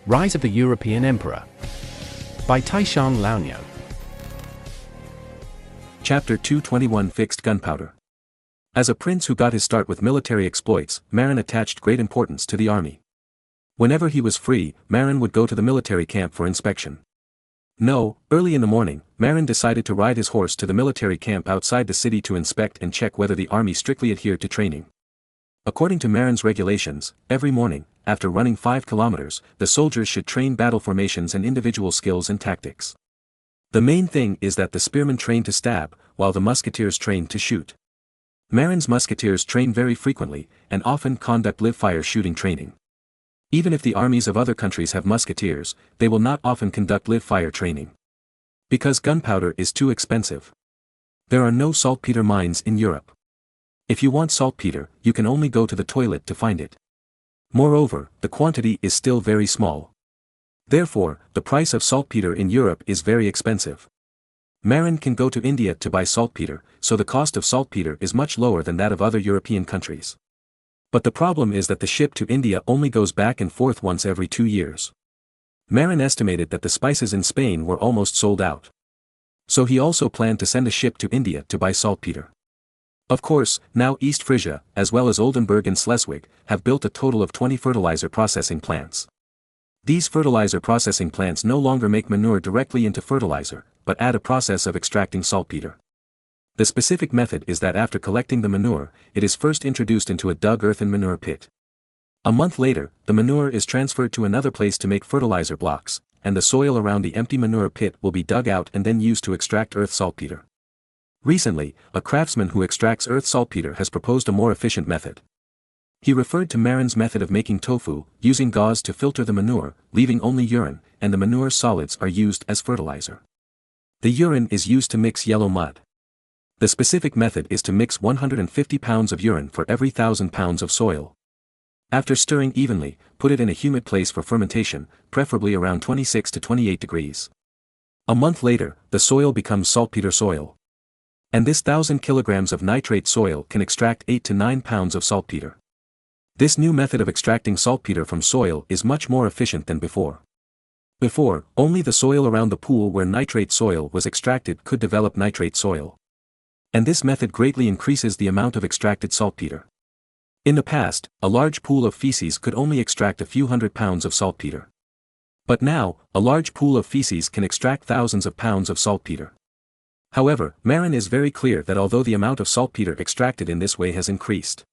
Rise of the European Emperor by Taishan Laonyo. Chapter 221 Fixed Gunpowder. As a prince who got his start with military exploits, Marin attached great importance to the army. Whenever he was free, Marin would go to the military camp for inspection. Early in the morning, Marin decided to ride his horse to the military camp outside the city to inspect and check whether the army strictly adhered to training. According to Marin's regulations, every morning, after running 5 kilometers, the soldiers should train battle formations and individual skills and tactics. The main thing is that the spearmen train to stab, while the musketeers train to shoot. Marin's musketeers train very frequently, and often conduct live-fire shooting training. Even if the armies of other countries have musketeers, they will not often conduct live-fire training. Because gunpowder is too expensive. There are no saltpeter mines in Europe. If you want saltpeter, you can only go to the toilet to find it. Moreover, the quantity is still very small. Therefore, the price of saltpeter in Europe is very expensive. Marin can go to India to buy saltpeter, so the cost of saltpeter is much lower than that of other European countries. But the problem is that the ship to India only goes back and forth once every 2 years. Marin estimated that the spices in Spain were almost sold out. So he also planned to send a ship to India to buy saltpeter. Of course, now East Frisia, as well as Oldenburg and Schleswig, have built a total of 20 fertilizer processing plants. These fertilizer processing plants no longer make manure directly into fertilizer, but add a process of extracting saltpeter. The specific method is that after collecting the manure, it is first introduced into a dug earthen manure pit. A month later, the manure is transferred to another place to make fertilizer blocks, and the soil around the empty manure pit will be dug out and then used to extract earth saltpeter. Recently, a craftsman who extracts earth saltpeter has proposed a more efficient method. He referred to Marin's method of making tofu, using gauze to filter the manure, leaving only urine, and the manure solids are used as fertilizer. The urine is used to mix yellow mud. The specific method is to mix 150 pounds of urine for every 1,000 pounds of soil. After stirring evenly, put it in a humid place for fermentation, preferably around 26 to 28 degrees. A month later, the soil becomes saltpeter soil. And this 1,000 kilograms of nitrate soil can extract 8 to 9 pounds of saltpeter. This new method of extracting saltpeter from soil is much more efficient than before. Before, only the soil around the pool where nitrate soil was extracted could develop nitrate soil. And this method greatly increases the amount of extracted saltpeter. In the past, a large pool of feces could only extract a few hundred pounds of saltpeter. But now, a large pool of feces can extract thousands of pounds of saltpeter. However, Marin is very clear that although the amount of saltpeter extracted in this way has increased,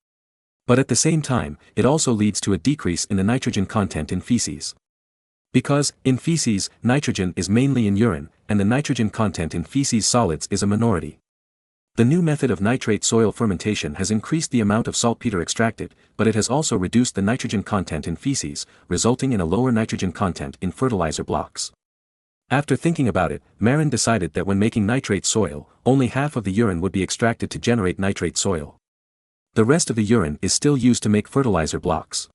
but at the same time, it also leads to a decrease in the nitrogen content in feces. Because, in feces, nitrogen is mainly in urine, and the nitrogen content in feces solids is a minority. The new method of nitrate soil fermentation has increased the amount of saltpeter extracted, but it has also reduced the nitrogen content in feces, resulting in a lower nitrogen content in fertilizer blocks. After thinking about it, Marin decided that when making nitrate soil, only half of the urine would be extracted to generate nitrate soil. The rest of the urine is still used to make fertilizer blocks.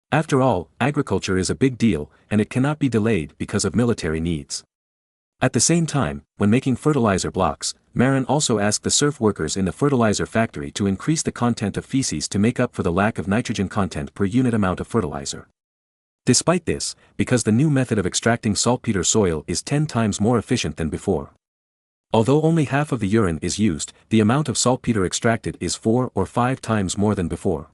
After all, agriculture is a big deal, and it cannot be delayed because of military needs. At the same time, when making fertilizer blocks, Marin also asked the serf workers in the fertilizer factory to increase the content of feces to make up for the lack of nitrogen content per unit amount of fertilizer. Despite this, because the new method of extracting saltpeter soil is 10 times more efficient than before. Although only half of the urine is used, the amount of saltpeter extracted is 4 or 5 times more than before.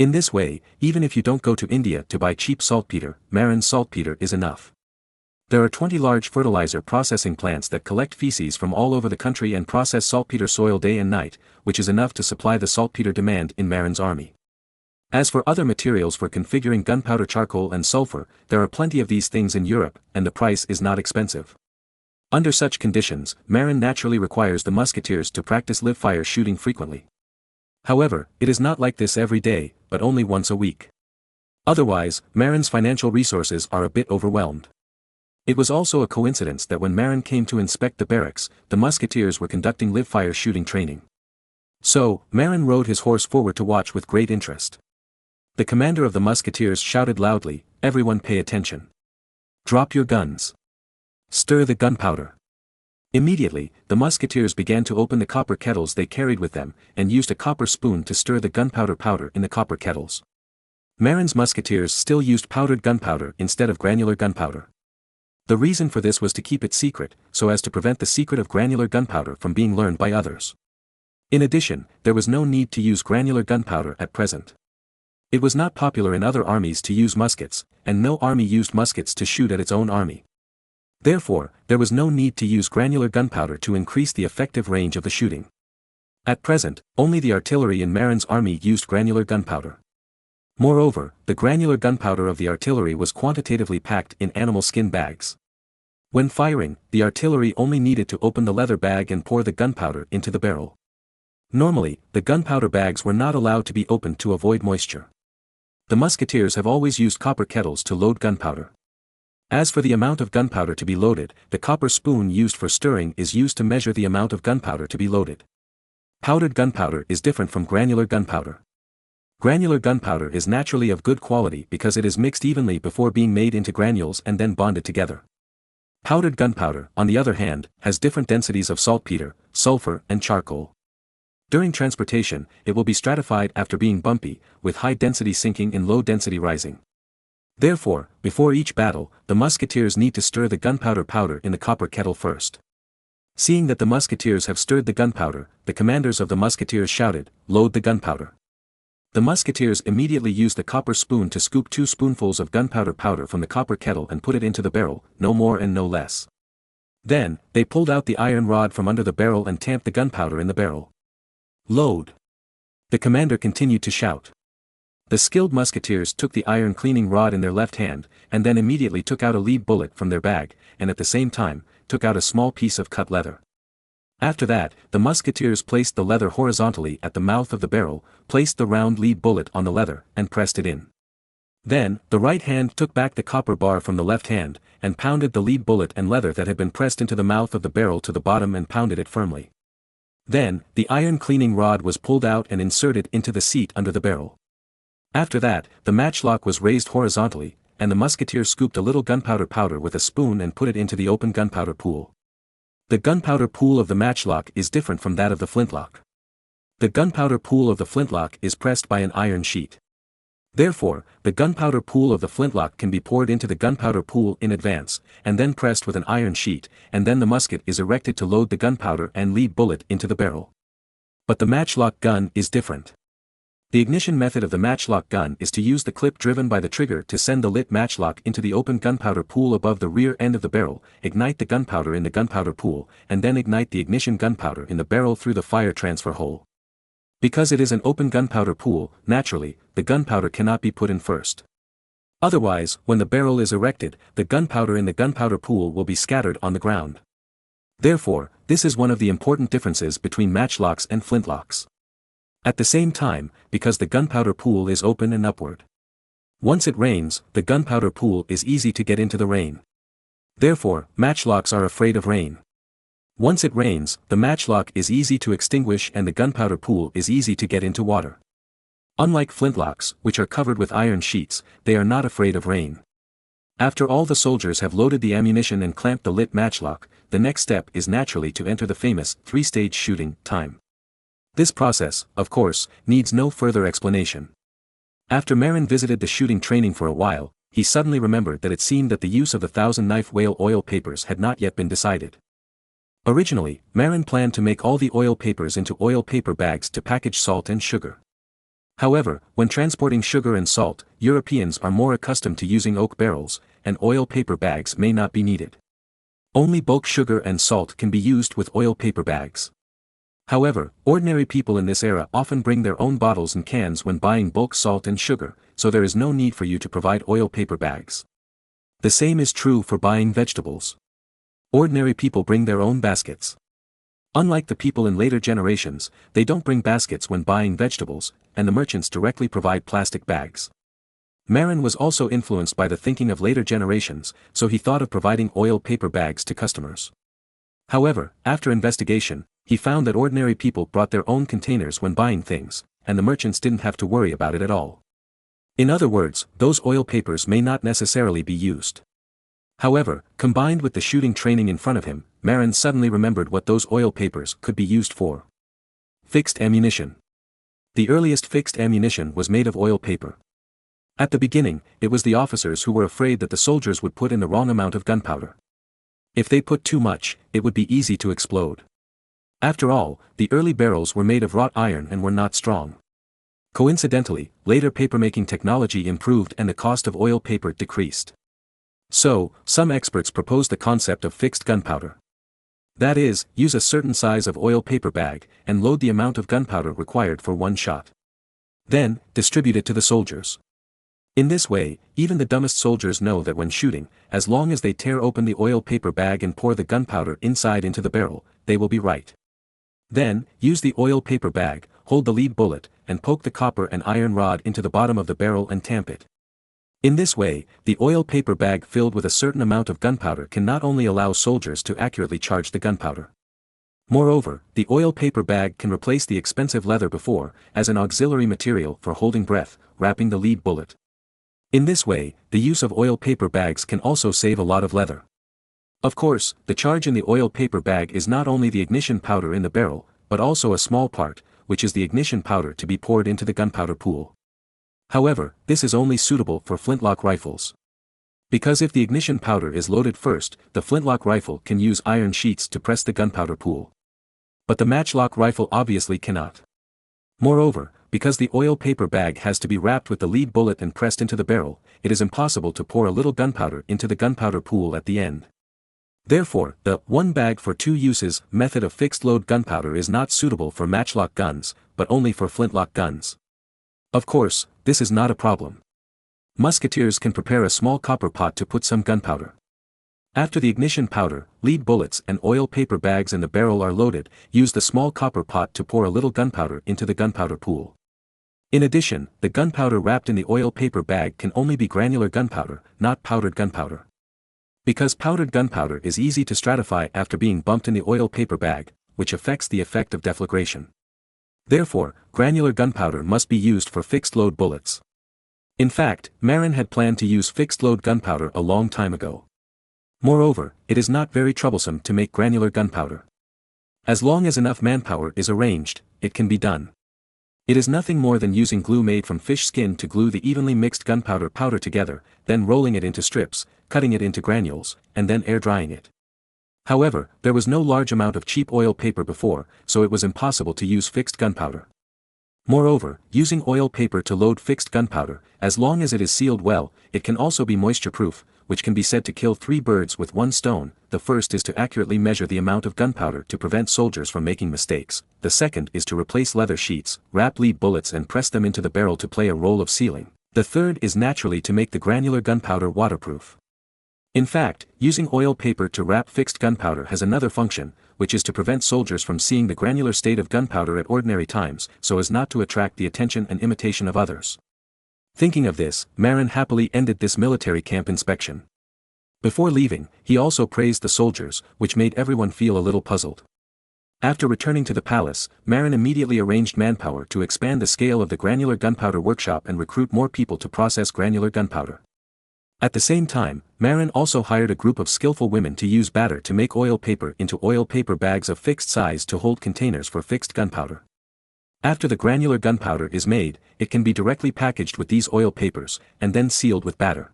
In this way, even if you don't go to India to buy cheap saltpeter, Marin's saltpeter is enough. There are 20 large fertilizer processing plants that collect feces from all over the country and process saltpeter soil day and night, which is enough to supply the saltpeter demand in Marin's army. As for other materials for configuring gunpowder, charcoal and sulfur, there are plenty of these things in Europe, and the price is not expensive. Under such conditions, Marin naturally requires the musketeers to practice live-fire shooting frequently. However, it is not like this every day, but only once a week. Otherwise, Marin's financial resources are a bit overwhelmed. It was also a coincidence that when Marin came to inspect the barracks, the musketeers were conducting live-fire shooting training. So, Marin rode his horse forward to watch with great interest. The commander of the musketeers shouted loudly, "Everyone pay attention. Drop your guns. Stir the gunpowder." Immediately, the musketeers began to open the copper kettles they carried with them, and used a copper spoon to stir the gunpowder powder in the copper kettles. Marin's musketeers still used powdered gunpowder instead of granular gunpowder. The reason for this was to keep it secret, so as to prevent the secret of granular gunpowder from being learned by others. In addition, there was no need to use granular gunpowder at present. It was not popular in other armies to use muskets, and no army used muskets to shoot at its own army. Therefore, there was no need to use granular gunpowder to increase the effective range of the shooting. At present, only the artillery in Marin's army used granular gunpowder. Moreover, the granular gunpowder of the artillery was quantitatively packed in animal skin bags. When firing, the artillery only needed to open the leather bag and pour the gunpowder into the barrel. Normally, the gunpowder bags were not allowed to be opened to avoid moisture. The musketeers have always used copper kettles to load gunpowder. As for the amount of gunpowder to be loaded, the copper spoon used for stirring is used to measure the amount of gunpowder to be loaded. Powdered gunpowder is different from granular gunpowder. Granular gunpowder is naturally of good quality because it is mixed evenly before being made into granules and then bonded together. Powdered gunpowder, on the other hand, has different densities of saltpeter, sulfur, and charcoal. During transportation, it will be stratified after being bumpy, with high density sinking and low density rising. Therefore, before each battle, the musketeers need to stir the gunpowder powder in the copper kettle first. Seeing that the musketeers have stirred the gunpowder, the commanders of the musketeers shouted, "Load the gunpowder." The musketeers immediately used the copper spoon to scoop 2 spoonfuls of gunpowder powder from the copper kettle and put it into the barrel, no more and no less. Then, they pulled out the iron rod from under the barrel and tamped the gunpowder in the barrel. "Load!" The commander continued to shout. The skilled musketeers took the iron cleaning rod in their left hand, and then immediately took out a lead bullet from their bag, and at the same time, took out a small piece of cut leather. After that, the musketeers placed the leather horizontally at the mouth of the barrel, placed the round lead bullet on the leather, and pressed it in. Then, the right hand took back the copper bar from the left hand, and pounded the lead bullet and leather that had been pressed into the mouth of the barrel to the bottom and pounded it firmly. Then, the iron cleaning rod was pulled out and inserted into the seat under the barrel. After that, the matchlock was raised horizontally, and the musketeer scooped a little gunpowder powder with a spoon and put it into the open gunpowder pool. The gunpowder pool of the matchlock is different from that of the flintlock. The gunpowder pool of the flintlock is pressed by an iron sheet. Therefore, the gunpowder pool of the flintlock can be poured into the gunpowder pool in advance, and then pressed with an iron sheet, and then the musket is erected to load the gunpowder and lead bullet into the barrel. But the matchlock gun is different. The ignition method of the matchlock gun is to use the clip driven by the trigger to send the lit matchlock into the open gunpowder pool above the rear end of the barrel, ignite the gunpowder in the gunpowder pool, and then ignite the ignition gunpowder in the barrel through the fire transfer hole. Because it is an open gunpowder pool, naturally, the gunpowder cannot be put in first. Otherwise, when the barrel is erected, the gunpowder in the gunpowder pool will be scattered on the ground. Therefore, this is one of the important differences between matchlocks and flintlocks. At the same time, because the gunpowder pool is open and upward. Once it rains, the gunpowder pool is easy to get into the rain. Therefore, matchlocks are afraid of rain. Once it rains, the matchlock is easy to extinguish and the gunpowder pool is easy to get into water. Unlike flintlocks, which are covered with iron sheets, they are not afraid of rain. After all the soldiers have loaded the ammunition and clamped the lit matchlock, the next step is naturally to enter the famous 3-stage shooting time. This process, of course, needs no further explanation. After Marin visited the shooting training for a while, he suddenly remembered that it seemed that the use of the 1,000-knife whale oil papers had not yet been decided. Originally, Marin planned to make all the oil papers into oil paper bags to package salt and sugar. However, when transporting sugar and salt, Europeans are more accustomed to using oak barrels, and oil paper bags may not be needed. Only bulk sugar and salt can be used with oil paper bags. However, ordinary people in this era often bring their own bottles and cans when buying bulk salt and sugar, so there is no need for you to provide oil paper bags. The same is true for buying vegetables. Ordinary people bring their own baskets. Unlike the people in later generations, they don't bring baskets when buying vegetables, and the merchants directly provide plastic bags. Marin was also influenced by the thinking of later generations, so he thought of providing oil paper bags to customers. However, after investigation, he found that ordinary people brought their own containers when buying things, and the merchants didn't have to worry about it at all. In other words, those oil papers may not necessarily be used. However, combined with the shooting training in front of him, Marin suddenly remembered what those oil papers could be used for. Fixed ammunition. The earliest fixed ammunition was made of oil paper. At the beginning, it was the officers who were afraid that the soldiers would put in the wrong amount of gunpowder. If they put too much, it would be easy to explode. After all, the early barrels were made of wrought iron and were not strong. Coincidentally, later papermaking technology improved and the cost of oil paper decreased. So, some experts proposed the concept of fixed gunpowder. That is, use a certain size of oil paper bag, and load the amount of gunpowder required for one shot. Then, distribute it to the soldiers. In this way, even the dumbest soldiers know that when shooting, as long as they tear open the oil paper bag and pour the gunpowder inside into the barrel, they will be right. Then, use the oil paper bag, hold the lead bullet, and poke the copper and iron rod into the bottom of the barrel and tamp it. In this way, the oil paper bag filled with a certain amount of gunpowder can not only allow soldiers to accurately charge the gunpowder. Moreover, the oil paper bag can replace the expensive leather before, as an auxiliary material for holding breath, wrapping the lead bullet. In this way, the use of oil paper bags can also save a lot of leather. Of course, the charge in the oil paper bag is not only the ignition powder in the barrel, but also a small part, which is the ignition powder to be poured into the gunpowder pool. However, this is only suitable for flintlock rifles. Because if the ignition powder is loaded first, the flintlock rifle can use iron sheets to press the gunpowder pool. But the matchlock rifle obviously cannot. Moreover, because the oil paper bag has to be wrapped with the lead bullet and pressed into the barrel, it is impossible to pour a little gunpowder into the gunpowder pool at the end. Therefore, the one bag for two uses method of fixed load gunpowder is not suitable for matchlock guns, but only for flintlock guns. Of course, this is not a problem. Musketeers can prepare a small copper pot to put some gunpowder. After the ignition powder, lead bullets and oil paper bags in the barrel are loaded, use the small copper pot to pour a little gunpowder into the gunpowder pool. In addition, the gunpowder wrapped in the oil paper bag can only be granular gunpowder, not powdered gunpowder. Because powdered gunpowder is easy to stratify after being bumped in the oil paper bag, which affects the effect of deflagration. Therefore, granular gunpowder must be used for fixed-load bullets. In fact, Marin had planned to use fixed-load gunpowder a long time ago. Moreover, it is not very troublesome to make granular gunpowder. As long as enough manpower is arranged, it can be done. It is nothing more than using glue made from fish skin to glue the evenly mixed gunpowder powder together, then rolling it into strips, cutting it into granules, and then air drying it. However, there was no large amount of cheap oil paper before, so it was impossible to use fixed gunpowder. Moreover, using oil paper to load fixed gunpowder, as long as it is sealed well, it can also be moisture-proof, which can be said to kill 3 birds with 1 stone. The first is to accurately measure the amount of gunpowder to prevent soldiers from making mistakes. The second is to replace leather sheets, wrap lead bullets and press them into the barrel to play a role of sealing. The third is naturally to make the granular gunpowder waterproof. In fact, using oil paper to wrap fixed gunpowder has another function, which is to prevent soldiers from seeing the granular state of gunpowder at ordinary times, so as not to attract the attention and imitation of others. Thinking of this, Marin happily ended this military camp inspection. Before leaving, he also praised the soldiers, which made everyone feel a little puzzled. After returning to the palace, Marin immediately arranged manpower to expand the scale of the granular gunpowder workshop and recruit more people to process granular gunpowder. At the same time, Marin also hired a group of skillful women to use batter to make oil paper into oil paper bags of fixed size to hold containers for fixed gunpowder. After the granular gunpowder is made, it can be directly packaged with these oil papers, and then sealed with batter.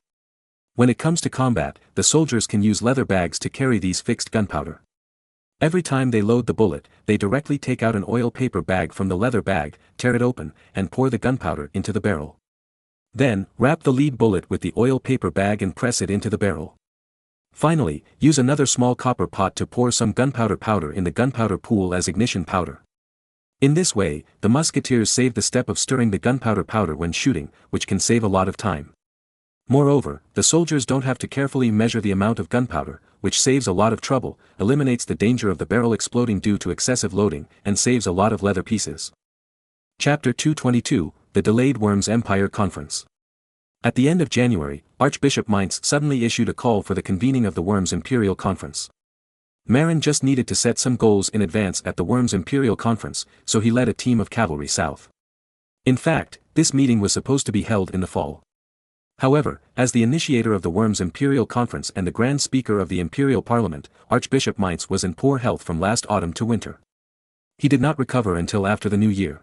When it comes to combat, the soldiers can use leather bags to carry these fixed gunpowder. Every time they load the bullet, they directly take out an oil paper bag from the leather bag, tear it open, and pour the gunpowder into the barrel. Then, wrap the lead bullet with the oil paper bag and press it into the barrel. Finally, use another small copper pot to pour some gunpowder powder in the gunpowder pool as ignition powder. In this way, the musketeers save the step of stirring the gunpowder powder when shooting, which can save a lot of time. Moreover, the soldiers don't have to carefully measure the amount of gunpowder, which saves a lot of trouble, eliminates the danger of the barrel exploding due to excessive loading, and saves a lot of leather pieces. Chapter 222, The Delayed Worms Empire Conference. At the end of January, Archbishop Mainz suddenly issued a call for the convening of the Worms Imperial Conference. Marin just needed to set some goals in advance at the Worms Imperial Conference, so he led a team of cavalry south. In fact, this meeting was supposed to be held in the fall. However, as the initiator of the Worms Imperial Conference and the Grand Speaker of the Imperial Parliament, Archbishop Mainz was in poor health from last autumn to winter. He did not recover until after the new year.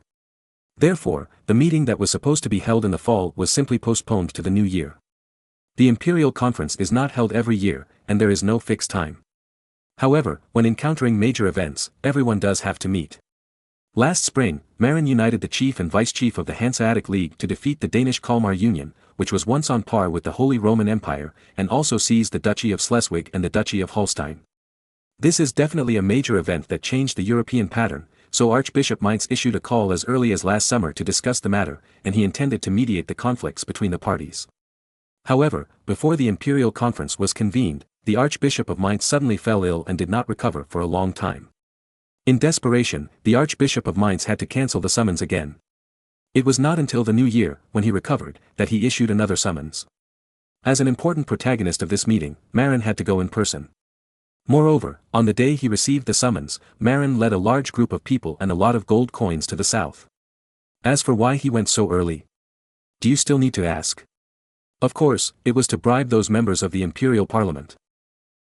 Therefore, the meeting that was supposed to be held in the fall was simply postponed to the new year. The imperial conference is not held every year, and there is no fixed time. However, when encountering major events, everyone does have to meet. Last spring, Marin united the chief and vice-chief of the Hanseatic League to defeat the Danish Kalmar Union, which was once on par with the Holy Roman Empire, and also seized the Duchy of Schleswig and the Duchy of Holstein. This is definitely a major event that changed the European pattern, so Archbishop Mainz issued a call as early as last summer to discuss the matter, and he intended to mediate the conflicts between the parties. However, before the imperial conference was convened, the Archbishop of Mainz suddenly fell ill and did not recover for a long time. In desperation, the Archbishop of Mainz had to cancel the summons again. It was not until the new year, when he recovered, that he issued another summons. As an important protagonist of this meeting, Marin had to go in person. Moreover, on the day he received the summons, Marin led a large group of people and a lot of gold coins to the south. As for why he went so early? Do you still need to ask? Of course, it was to bribe those members of the imperial parliament.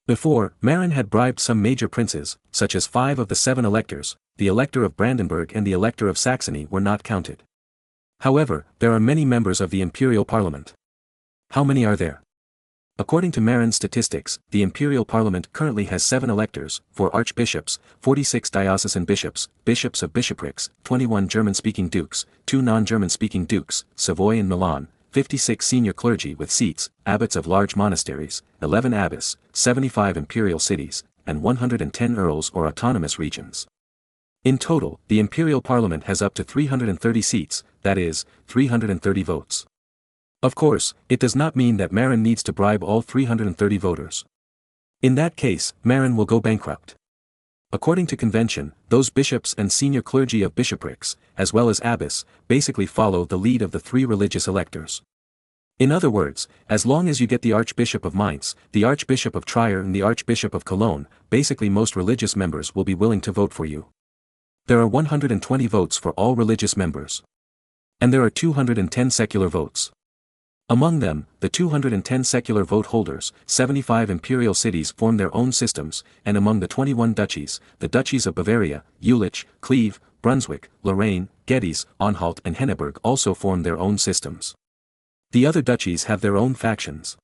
Before, Marin had bribed some major princes, such as 5 of the 7 electors. The elector of Brandenburg and the elector of Saxony were not counted. However, there are many members of the imperial parliament. How many are there? According to Marin's statistics, the imperial parliament currently has 7 electors, 4 archbishops, 46 diocesan bishops, bishops of bishoprics, 21 German-speaking dukes, 2 non-German-speaking dukes, Savoy and Milan, 56 senior clergy with seats, abbots of large monasteries, 11 abbess, 75 imperial cities, and 110 earls or autonomous regions. In total, the imperial parliament has up to 330 seats, that is, 330 votes. Of course, it does not mean that Marin needs to bribe all 330 voters. In that case, Marin will go bankrupt. According to convention, those bishops and senior clergy of bishoprics, as well as abbess, basically follow the lead of the 3 religious electors. In other words, as long as you get the Archbishop of Mainz, the Archbishop of Trier and the Archbishop of Cologne, basically most religious members will be willing to vote for you. There are 120 votes for all religious members. And there are 210 secular votes. Among them, the 210 secular vote holders, 75 imperial cities form their own systems, and among the 21 duchies, the duchies of Bavaria, Jülich, Cleve, Brunswick, Lorraine, Geddes, Anhalt and Henneberg also form their own systems. The other duchies have their own factions.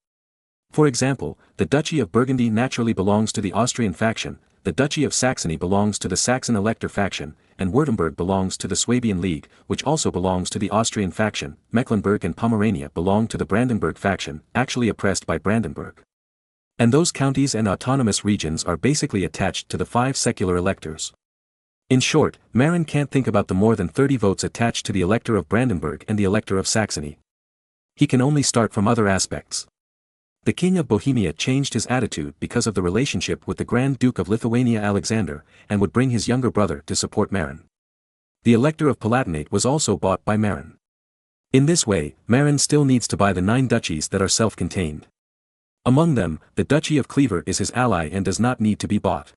For example, the Duchy of Burgundy naturally belongs to the Austrian faction, the Duchy of Saxony belongs to the Saxon Elector faction, and Württemberg belongs to the Swabian League, which also belongs to the Austrian faction. Mecklenburg and Pomerania belong to the Brandenburg faction, actually oppressed by Brandenburg. And those counties and autonomous regions are basically attached to the 5 secular electors. In short, Marin can't think about the more than 30 votes attached to the elector of Brandenburg and the elector of Saxony. He can only start from other aspects. The King of Bohemia changed his attitude because of the relationship with the Grand Duke of Lithuania Alexander, and would bring his younger brother to support Marin. The Elector of Palatinate was also bought by Marin. In this way, Marin still needs to buy the 9 duchies that are self-contained. Among them, the Duchy of Clever is his ally and does not need to be bought.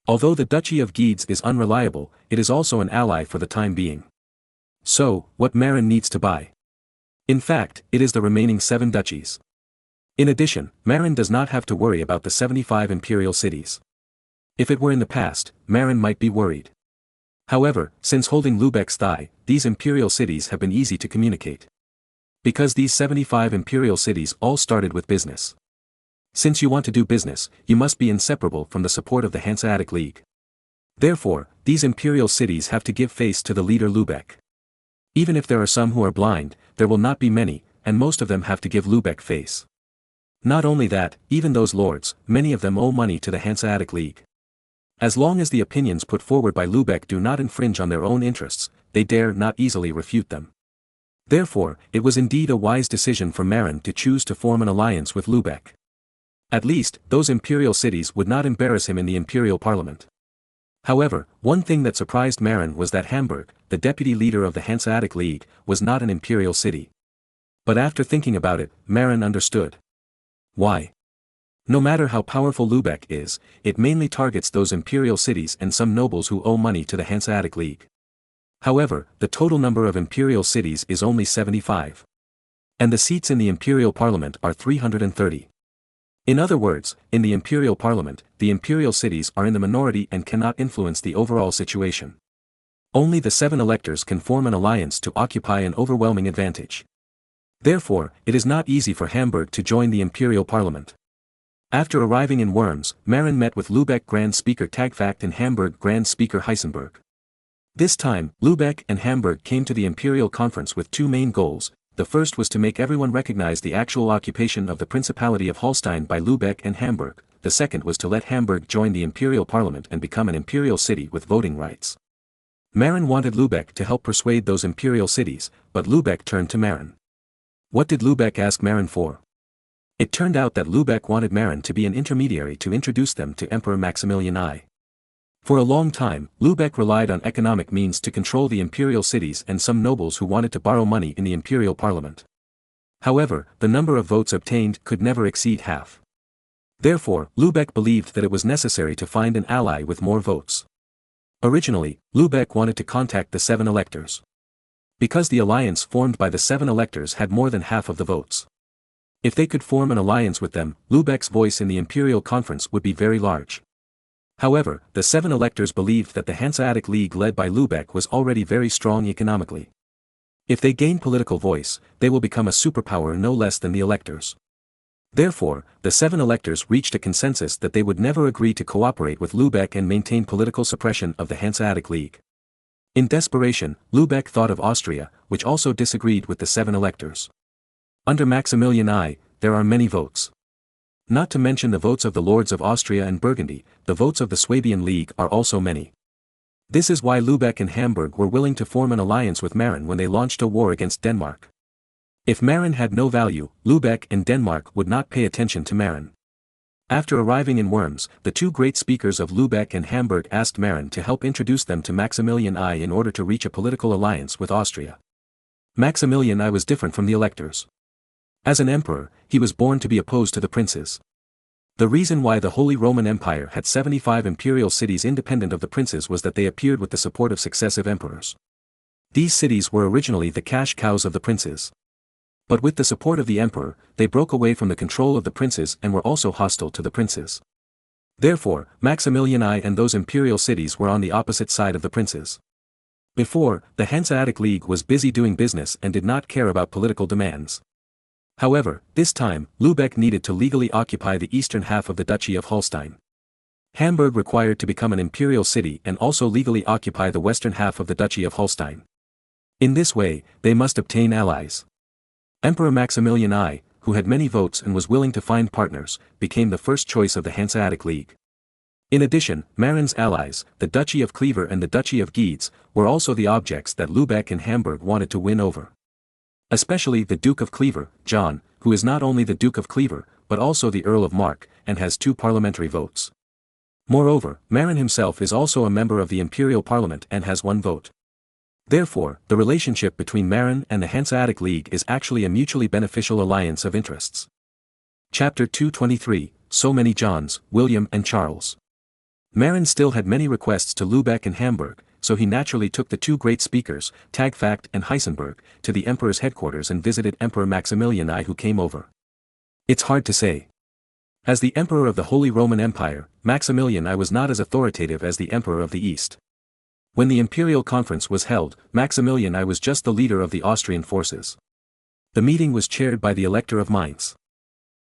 Although the Duchy of Guedes is unreliable, it is also an ally for the time being. So, what Marin needs to buy? In fact, it is the remaining 7 duchies. In addition, Marin does not have to worry about the 75 imperial cities. If it were in the past, Marin might be worried. However, since holding Lübeck's thigh, these imperial cities have been easy to communicate. Because these 75 imperial cities all started with business. Since you want to do business, you must be inseparable from the support of the Hanseatic League. Therefore, these imperial cities have to give face to the leader Lübeck. Even if there are some who are blind, there will not be many, and most of them have to give Lübeck face. Not only that, even those lords, many of them owe money to the Hanseatic League. As long as the opinions put forward by Lübeck do not infringe on their own interests, they dare not easily refute them. Therefore, it was indeed a wise decision for Marin to choose to form an alliance with Lübeck. At least, those imperial cities would not embarrass him in the imperial parliament. However, one thing that surprised Marin was that Hamburg, the deputy leader of the Hanseatic League, was not an imperial city. But after thinking about it, Marin understood. Why? No matter how powerful Lübeck is, it mainly targets those imperial cities and some nobles who owe money to the Hanseatic League. However, the total number of imperial cities is only 75. And the seats in the imperial parliament are 330. In other words, in the imperial parliament, the imperial cities are in the minority and cannot influence the overall situation. Only the 7 electors can form an alliance to occupy an overwhelming advantage. Therefore, it is not easy for Hamburg to join the imperial parliament. After arriving in Worms, Marin met with Lübeck Grand Speaker Tagfact and Hamburg Grand Speaker Heisenberg. This time, Lübeck and Hamburg came to the imperial conference with 2 main goals. The first was to make everyone recognize the actual occupation of the Principality of Holstein by Lübeck and Hamburg. The second was to let Hamburg join the imperial parliament and become an imperial city with voting rights. Marin wanted Lübeck to help persuade those imperial cities, but Lübeck turned to Marin. What did Lübeck ask Marin for? It turned out that Lübeck wanted Marin to be an intermediary to introduce them to Emperor Maximilian I. For a long time, Lübeck relied on economic means to control the imperial cities and some nobles who wanted to borrow money in the imperial parliament. However, the number of votes obtained could never exceed half. Therefore, Lübeck believed that it was necessary to find an ally with more votes. Originally, Lübeck wanted to contact the 7 electors. Because the alliance formed by the 7 electors had more than half of the votes. If they could form an alliance with them, Lübeck's voice in the imperial conference would be very large. However, the 7 electors believed that the Hanseatic League led by Lübeck was already very strong economically. If they gain political voice, they will become a superpower no less than the electors. Therefore, the 7 electors reached a consensus that they would never agree to cooperate with Lübeck and maintain political suppression of the Hanseatic League. In desperation, Lübeck thought of Austria, which also disagreed with the 7 electors. Under Maximilian I, there are many votes. Not to mention the votes of the lords of Austria and Burgundy, the votes of the Swabian League are also many. This is why Lübeck and Hamburg were willing to form an alliance with Marin when they launched a war against Denmark. If Marin had no value, Lübeck and Denmark would not pay attention to Marin. After arriving in Worms, the 2 great speakers of Lübeck and Hamburg asked Marin to help introduce them to Maximilian I in order to reach a political alliance with Austria. Maximilian I was different from the electors. As an emperor, he was born to be opposed to the princes. The reason why the Holy Roman Empire had 75 imperial cities independent of the princes was that they appeared with the support of successive emperors. These cities were originally the cash cows of the princes. But with the support of the emperor, they broke away from the control of the princes and were also hostile to the princes. Therefore, Maximilian I and those imperial cities were on the opposite side of the princes. Before, the Hanseatic League was busy doing business and did not care about political demands. However, this time, Lübeck needed to legally occupy the eastern half of the Duchy of Holstein. Hamburg required to become an imperial city and also legally occupy the western half of the Duchy of Holstein. In this way, they must obtain allies. Emperor Maximilian I, who had many votes and was willing to find partners, became the first choice of the Hanseatic League. In addition, Marin's allies, the Duchy of Clever and the Duchy of Guedes, were also the objects that Lübeck and Hamburg wanted to win over. Especially the Duke of Clever, John, who is not only the Duke of Clever, but also the Earl of Mark, and has 2 parliamentary votes. Moreover, Marin himself is also a member of the imperial parliament and has 1 vote. Therefore, the relationship between Marin and the Hanseatic League is actually a mutually beneficial alliance of interests. Chapter 223, So Many Johns, William and Charles. Marin still had many requests to Lübeck and Hamburg, so he naturally took the 2 great speakers, Tagfact and Heisenberg, to the emperor's headquarters and visited Emperor Maximilian I, who came over. It's hard to say. As the emperor of the Holy Roman Empire, Maximilian I was not as authoritative as the emperor of the East. When the imperial conference was held, Maximilian I was just the leader of the Austrian forces. The meeting was chaired by the Elector of Mainz.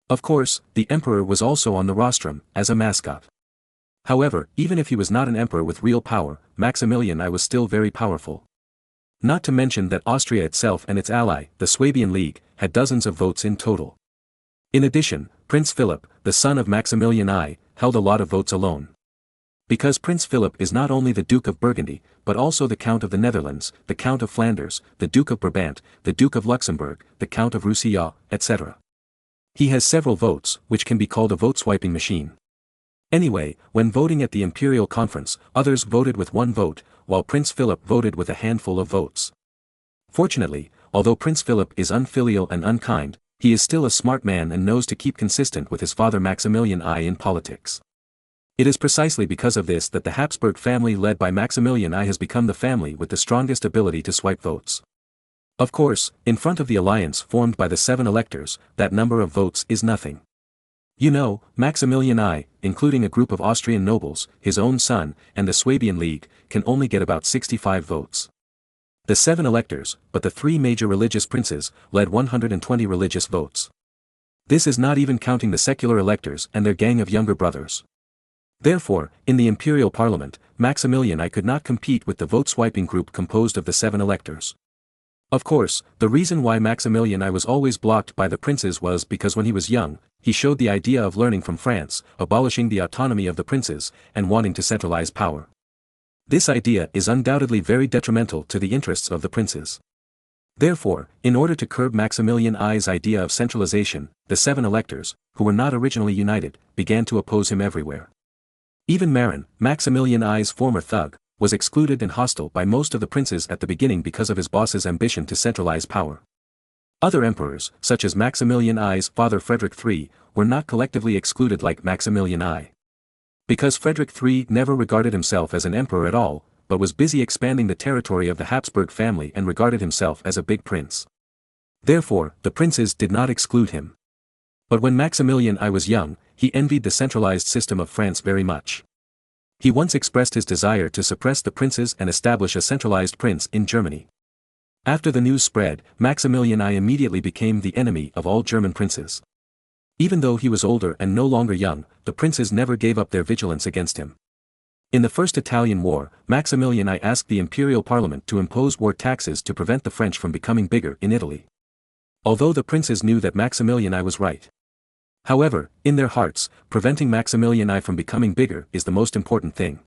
Of course, the emperor was also on the rostrum, as a mascot. However, even if he was not an emperor with real power, Maximilian I was still very powerful. Not to mention that Austria itself and its ally, the Swabian League, had dozens of votes in total. In addition, Prince Philip, the son of Maximilian I, held a lot of votes alone. Because Prince Philip is not only the Duke of Burgundy, but also the Count of the Netherlands, the Count of Flanders, the Duke of Brabant, the Duke of Luxembourg, the Count of Roussillon, etc. He has several votes, which can be called a vote-swiping machine. Anyway, when voting at the imperial conference, others voted with 1 vote, while Prince Philip voted with a handful of votes. Fortunately, although Prince Philip is unfilial and unkind, he is still a smart man and knows to keep consistent with his father Maximilian I in politics. It is precisely because of this that the Habsburg family led by Maximilian I has become the family with the strongest ability to swipe votes. Of course, in front of the alliance formed by the 7 electors, that number of votes is nothing. You know, Maximilian I, including a group of Austrian nobles, his own son, and the Swabian League, can only get about 65 votes. The 7 electors, but the 3 major religious princes, led 120 religious votes. This is not even counting the secular electors and their gang of younger brothers. Therefore, in the imperial parliament, Maximilian I could not compete with the vote-swiping group composed of the 7 electors. Of course, the reason why Maximilian I was always blocked by the princes was because when he was young, he showed the idea of learning from France, abolishing the autonomy of the princes, and wanting to centralize power. This idea is undoubtedly very detrimental to the interests of the princes. Therefore, in order to curb Maximilian I's idea of centralization, the 7 electors, who were not originally united, began to oppose him everywhere. Even Marin, Maximilian I's former thug, was excluded and hostile by most of the princes at the beginning because of his boss's ambition to centralize power. Other emperors, such as Maximilian I's father Frederick III, were not collectively excluded like Maximilian I. Because Frederick III never regarded himself as an emperor at all, but was busy expanding the territory of the Habsburg family and regarded himself as a big prince. Therefore, the princes did not exclude him. But when Maximilian I was young, he envied the centralized system of France very much. He once expressed his desire to suppress the princes and establish a centralized prince in Germany. After the news spread, Maximilian I immediately became the enemy of all German princes. Even though he was older and no longer young, the princes never gave up their vigilance against him. In the First Italian War, Maximilian I asked the imperial parliament to impose war taxes to prevent the French from becoming bigger in Italy. Although the princes knew that Maximilian I was right. However, in their hearts, preventing Maximilian I from becoming bigger is the most important thing.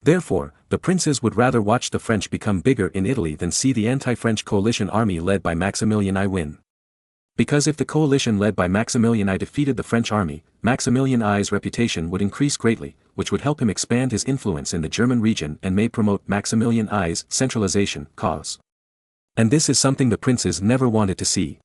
Therefore, the princes would rather watch the French become bigger in Italy than see the anti-French coalition army led by Maximilian I win. Because if the coalition led by Maximilian I defeated the French army, Maximilian I's reputation would increase greatly, which would help him expand his influence in the German region and may promote Maximilian I's centralization cause. And this is something the princes never wanted to see.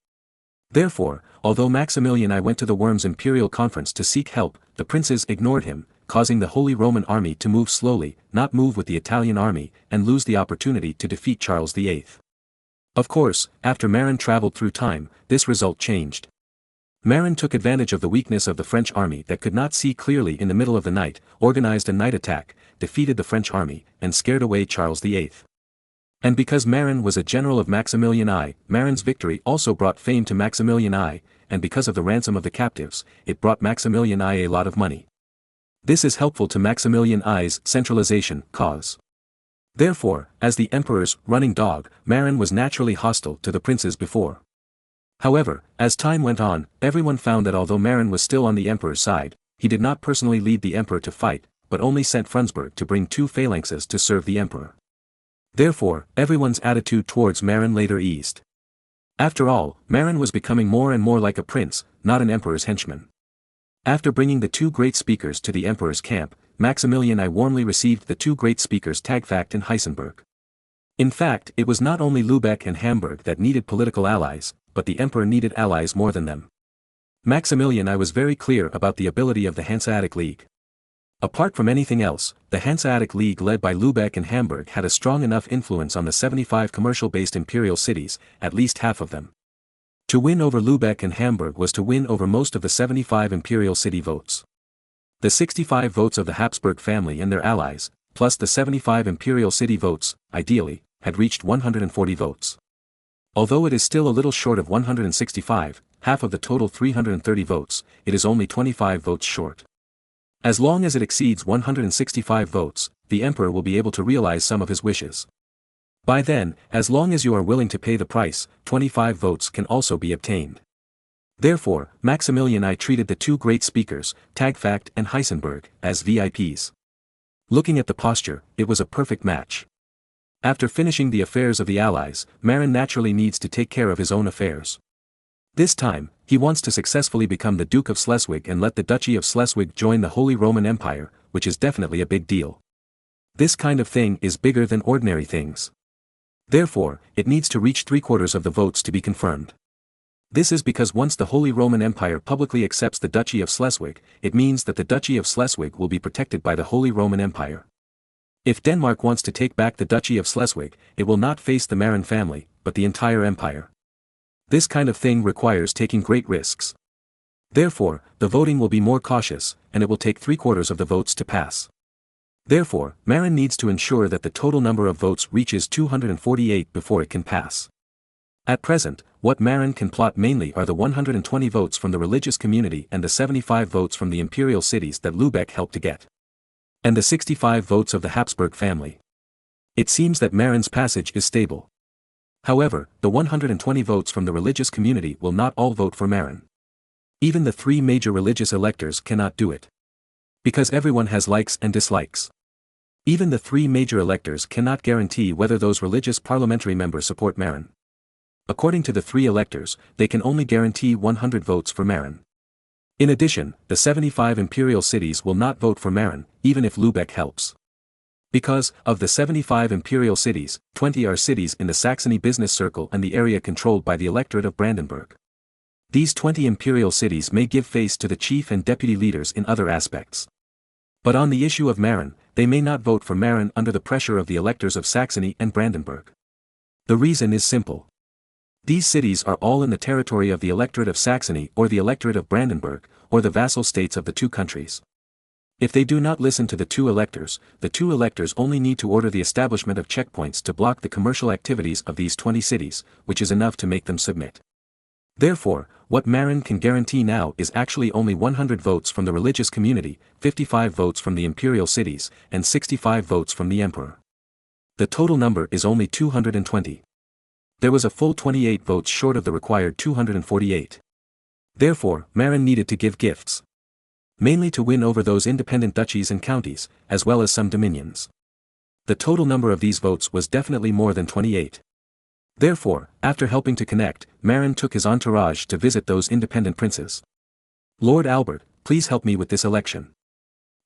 Therefore, although Maximilian I went to the Worms Imperial Conference to seek help, the princes ignored him, causing the Holy Roman Army to move slowly, not move with the Italian army, and lose the opportunity to defeat Charles VIII. Of course, after Marin traveled through time, this result changed. Marin took advantage of the weakness of the French army that could not see clearly in the middle of the night, organized a night attack, defeated the French army, and scared away Charles VIII. And because Marin was a general of Maximilian I, Marin's victory also brought fame to Maximilian I, and because of the ransom of the captives, it brought Maximilian I a lot of money. This is helpful to Maximilian I's centralization cause. Therefore, as the emperor's running dog, Marin was naturally hostile to the princes before. However, as time went on, everyone found that although Marin was still on the emperor's side, he did not personally lead the emperor to fight, but only sent Frundsberg to bring 2 phalanxes to serve the emperor. Therefore, everyone's attitude towards Marin later eased. After all, Marin was becoming more and more like a prince, not an emperor's henchman. After bringing the 2 great speakers to the emperor's camp, Maximilian I warmly received the 2 great speakers Tagfact and Heisenberg. In fact, it was not only Lübeck and Hamburg that needed political allies, but the emperor needed allies more than them. Maximilian I was very clear about the ability of the Hanseatic League. Apart from anything else, the Hanseatic League led by Lübeck and Hamburg had a strong enough influence on the 75 commercial-based imperial cities, at least half of them. To win over Lübeck and Hamburg was to win over most of the 75 imperial city votes. The 65 votes of the Habsburg family and their allies, plus the 75 imperial city votes, ideally, had reached 140 votes. Although it is still a little short of 165, half of the total 330 votes, it is only 25 votes short. As long as it exceeds 165 votes, the emperor will be able to realize some of his wishes. By then, as long as you are willing to pay the price, 25 votes can also be obtained. Therefore, Maximilian I treated the 2 great speakers, Tagfact and Heisenberg, as VIPs. Looking at the posture, it was a perfect match. After finishing the affairs of the Allies, Marin naturally needs to take care of his own affairs. This time, he wants to successfully become the Duke of Schleswig and let the Duchy of Schleswig join the Holy Roman Empire, which is definitely a big deal. This kind of thing is bigger than ordinary things. Therefore, it needs to reach 3/4 of the votes to be confirmed. This is because once the Holy Roman Empire publicly accepts the Duchy of Schleswig, it means that the Duchy of Schleswig will be protected by the Holy Roman Empire. If Denmark wants to take back the Duchy of Schleswig, it will not face the Marin family, but the entire empire. This kind of thing requires taking great risks. Therefore, the voting will be more cautious, and it will take 3/4 of the votes to pass. Therefore, Marin needs to ensure that the total number of votes reaches 248 before it can pass. At present, what Marin can plot mainly are the 120 votes from the religious community and the 75 votes from the imperial cities that Lübeck helped to get. And the 65 votes of the Habsburg family. It seems that Marin's passage is stable. However, the 120 votes from the religious community will not all vote for Marin. Even the 3 major religious electors cannot do it. Because everyone has likes and dislikes. Even the 3 major electors cannot guarantee whether those religious parliamentary members support Marin. According to the 3 electors, they can only guarantee 100 votes for Marin. In addition, the 75 imperial cities will not vote for Marin, even if Lübeck helps. Because, of the 75 imperial cities, 20 are cities in the Saxony business circle and the area controlled by the electorate of Brandenburg. These 20 imperial cities may give face to the chief and deputy leaders in other aspects. But on the issue of Marin, they may not vote for Marin under the pressure of the electors of Saxony and Brandenburg. The reason is simple. These cities are all in the territory of the electorate of Saxony or the electorate of Brandenburg, or the vassal states of the 2 countries. If they do not listen to the 2 electors only need to order the establishment of checkpoints to block the commercial activities of these 20 cities, which is enough to make them submit. Therefore, what Marin can guarantee now is actually only 100 votes from the religious community, 55 votes from the imperial cities, and 65 votes from the emperor. The total number is only 220. There was a full 28 votes short of the required 248. Therefore, Marin needed to give gifts. Mainly to win over those independent duchies and counties, as well as some dominions. The total number of these votes was definitely more than 28. Therefore, after helping to connect, Marin took his entourage to visit those independent princes. Lord Albert, please help me with this election.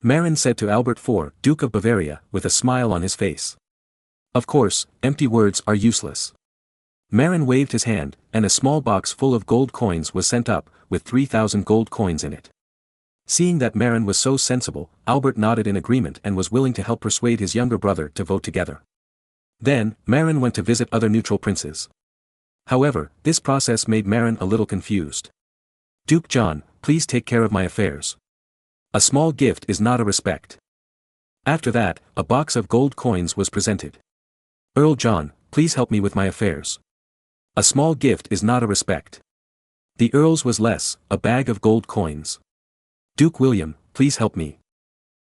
Marin said to Albert IV, Duke of Bavaria, with a smile on his face. Of course, empty words are useless. Marin waved his hand, and a small box full of gold coins was sent up, with 3,000 gold coins in it. Seeing that Marin was so sensible, Albert nodded in agreement and was willing to help persuade his younger brother to vote together. Then, Marin went to visit other neutral princes. However, this process made Marin a little confused. Duke John, please take care of my affairs. A small gift is not a respect. After that, a box of gold coins was presented. Earl John, please help me with my affairs. A small gift is not a respect. The Earl's was less, a bag of gold coins. Duke William, please help me.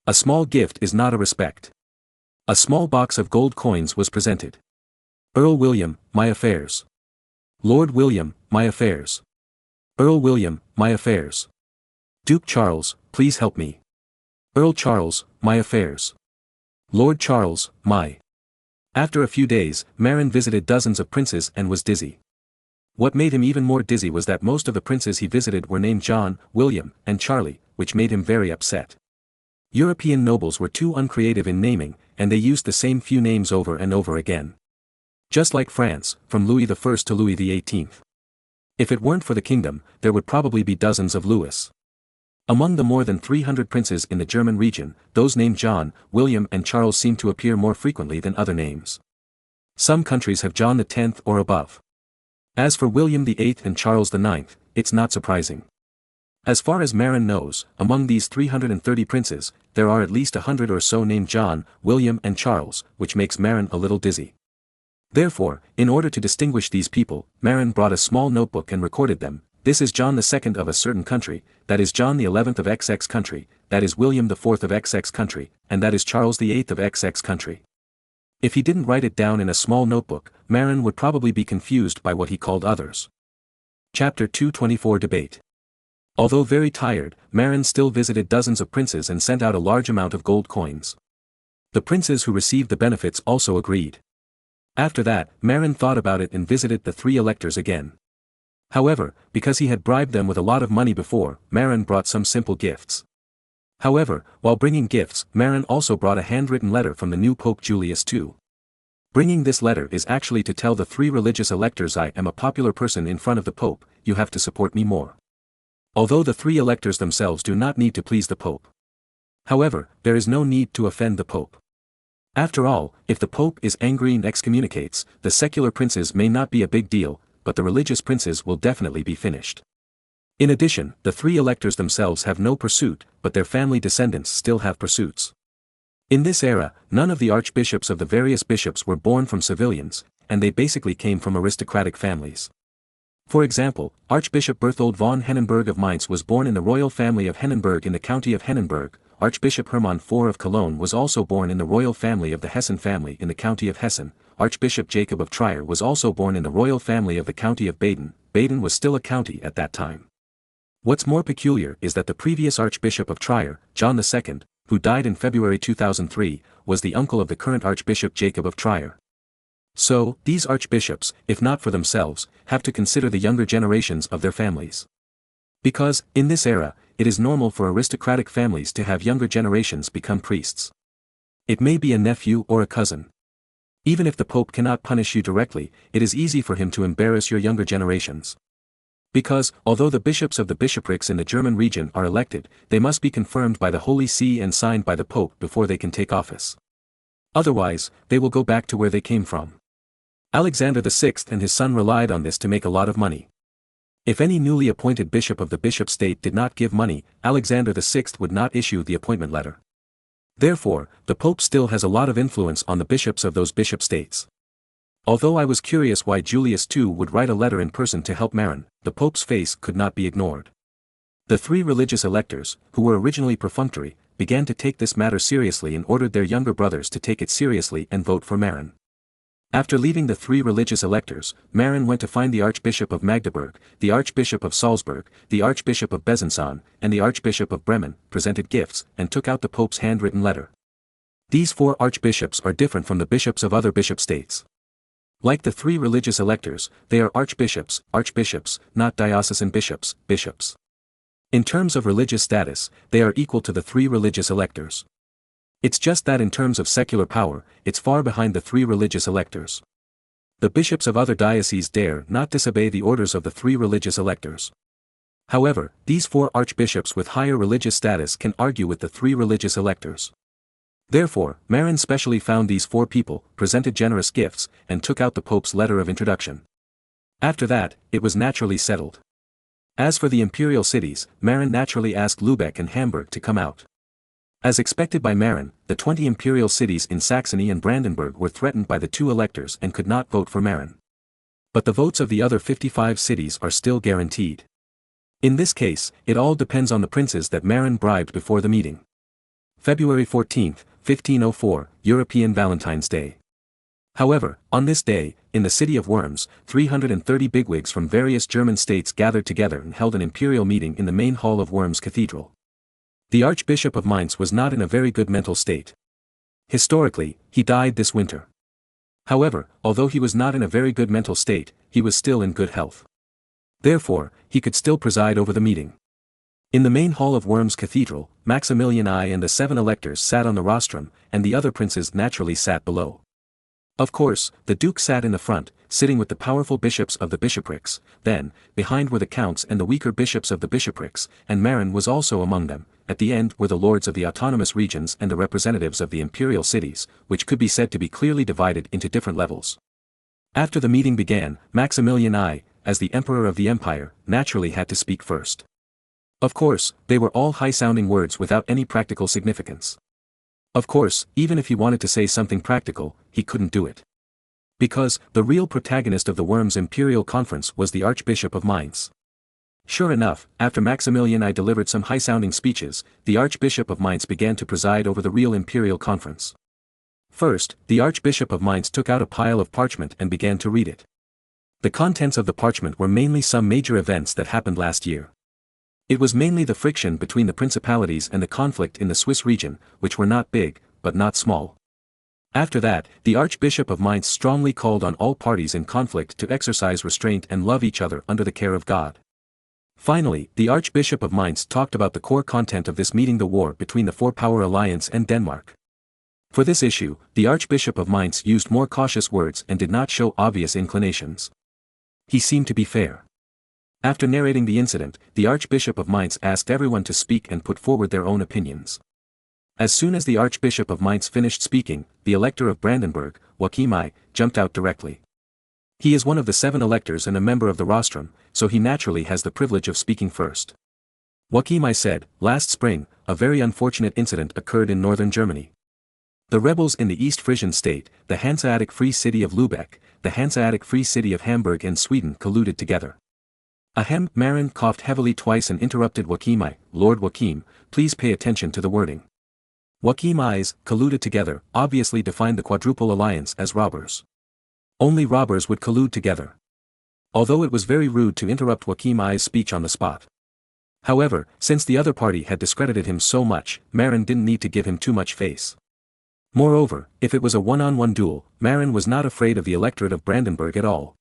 A small gift is not a respect. A small box of gold coins was presented. Earl William, my affairs. Lord William, my affairs. Earl William, my affairs. Duke Charles, please help me. Earl Charles, my affairs. Lord Charles, my. After a few days, Marin visited dozens of princes and was dizzy. What made him even more dizzy was that most of the princes he visited were named John, William, and Charlie, which made him very upset. European nobles were too uncreative in naming, and they used the same few names over and over again. Just like France, from Louis I to Louis XVIII. If it weren't for the kingdom, there would probably be dozens of Louis. Among the more than 300 princes in the German region, those named John, William and Charles seem to appear more frequently than other names. Some countries have John X or above. As for William VIII and Charles IX, it's not surprising. As far as Marin knows, among these 330 princes, there are at least 100 or so named John, William and Charles, which makes Marin a little dizzy. Therefore, in order to distinguish these people, Marin brought a small notebook and recorded them. This is John II of a certain country, that is John XI of XX country, that is William IV of XX country, and that is Charles VIII of XX country. If he didn't write it down in a small notebook, Marin would probably be confused by what he called others. Chapter 224 Debate. Although very tired, Marin still visited dozens of princes and sent out a large amount of gold coins. The princes who received the benefits also agreed. After that, Marin thought about it and visited the 3 electors again. However, because he had bribed them with a lot of money before, Marin brought some simple gifts. However, while bringing gifts, Marin also brought a handwritten letter from the new Pope Julius II. Bringing this letter is actually to tell the 3 religious electors, I am a popular person in front of the Pope, you have to support me more. Although the 3 electors themselves do not need to please the Pope. However, there is no need to offend the Pope. After all, if the Pope is angry and excommunicates, the secular princes may not be a big deal, but the religious princes will definitely be finished. In addition, the three electors themselves have no pursuit, but their family descendants still have pursuits. In this era, none of the archbishops of the various bishops were born from civilians, and they basically came from aristocratic families. For example, Archbishop Berthold von Hennenberg of Mainz was born in the royal family of Hennenberg in the county of Hennenberg. Archbishop Hermann IV of Cologne was also born in the royal family of the Hessen family in the county of Hessen. Archbishop Jacob of Trier was also born in the royal family of the county of Baden. Baden was still a county at that time. What's more peculiar is that the previous Archbishop of Trier, John II, who died in February 2003, was the uncle of the current Archbishop Jacob of Trier. So, these archbishops, if not for themselves, have to consider the younger generations of their families. Because, in this era, it is normal for aristocratic families to have younger generations become priests. It may be a nephew or a cousin. Even if the Pope cannot punish you directly, it is easy for him to embarrass your younger generations. Because, although the bishops of the bishoprics in the German region are elected, they must be confirmed by the Holy See and signed by the Pope before they can take office. Otherwise, they will go back to where they came from. Alexander VI and his son relied on this to make a lot of money. If any newly appointed bishop of the bishop state did not give money, Alexander VI would not issue the appointment letter. Therefore, the Pope still has a lot of influence on the bishops of those bishop states. Although I was curious why Julius II would write a letter in person to help Marin, the Pope's face could not be ignored. The three religious electors, who were originally perfunctory, began to take this matter seriously and ordered their younger brothers to take it seriously and vote for Marin. After leaving the three religious electors, Marin went to find the Archbishop of Magdeburg, the Archbishop of Salzburg, the Archbishop of Besançon, and the Archbishop of Bremen, presented gifts, and took out the Pope's handwritten letter. These four archbishops are different from the bishops of other bishop states. Like the three religious electors, they are archbishops, not diocesan bishops, bishops. In terms of religious status, they are equal to the three religious electors. It's just that in terms of secular power, it's far behind the three religious electors. The bishops of other dioceses dare not disobey the orders of the three religious electors. However, these four archbishops with higher religious status can argue with the three religious electors. Therefore, Marin specially found these four people, presented generous gifts, and took out the Pope's letter of introduction. After that, it was naturally settled. As for the imperial cities, Marin naturally asked Lübeck and Hamburg to come out. As expected by Marin, the 20 imperial cities in Saxony and Brandenburg were threatened by the two electors and could not vote for Marin. But the votes of the other 55 cities are still guaranteed. In this case, it all depends on the princes that Marin bribed before the meeting. February 14, 1504, European Valentine's Day. However, on this day, in the city of Worms, 330 bigwigs from various German states gathered together and held an imperial meeting in the main hall of Worms Cathedral. The Archbishop of Mainz was not in a very good mental state. Historically, he died this winter. However, although he was not in a very good mental state, he was still in good health. Therefore, he could still preside over the meeting. In the main hall of Worms Cathedral, Maximilian I and the 7 electors sat on the rostrum, and the other princes naturally sat below. Of course, the Duke sat in the front, sitting with the powerful bishops of the bishoprics, then, behind were the counts and the weaker bishops of the bishoprics, and Marin was also among them. At the end were the lords of the autonomous regions and the representatives of the imperial cities, which could be said to be clearly divided into different levels. After the meeting began, Maximilian I, as the emperor of the empire, naturally had to speak first. Of course, they were all high-sounding words without any practical significance. Of course, even if he wanted to say something practical, he couldn't do it. Because, the real protagonist of the Worms Imperial Conference was the Archbishop of Mainz. Sure enough, after Maximilian I delivered some high-sounding speeches, the Archbishop of Mainz began to preside over the real Imperial Conference. First, the Archbishop of Mainz took out a pile of parchment and began to read it. The contents of the parchment were mainly some major events that happened last year. It was mainly the friction between the principalities and the conflict in the Swiss region, which were not big, but not small. After that, the Archbishop of Mainz strongly called on all parties in conflict to exercise restraint and love each other under the care of God. Finally, the Archbishop of Mainz talked about the core content of this meeting: the war between the Four-Power Alliance and Denmark. For this issue, the Archbishop of Mainz used more cautious words and did not show obvious inclinations. He seemed to be fair. After narrating the incident, the Archbishop of Mainz asked everyone to speak and put forward their own opinions. As soon as the Archbishop of Mainz finished speaking, the Elector of Brandenburg, Joachim I, jumped out directly. He is one of the 7 electors and a member of the rostrum, so he naturally has the privilege of speaking first. Joachim I said, last spring, a very unfortunate incident occurred in northern Germany. The rebels in the East Frisian state, the Hanseatic Free City of Lübeck, the Hanseatic Free City of Hamburg and Sweden colluded together. Ahem, Marin coughed heavily twice and interrupted Joachim I, Lord Joachim, please pay attention to the wording. Joachim I's, colluded together, obviously defined the Quadruple Alliance as robbers. Only robbers would collude together. Although it was very rude to interrupt Joachim I's speech on the spot. However, since the other party had discredited him so much, Marin didn't need to give him too much face. Moreover, if it was a one-on-one duel, Marin was not afraid of the electorate of Brandenburg at all.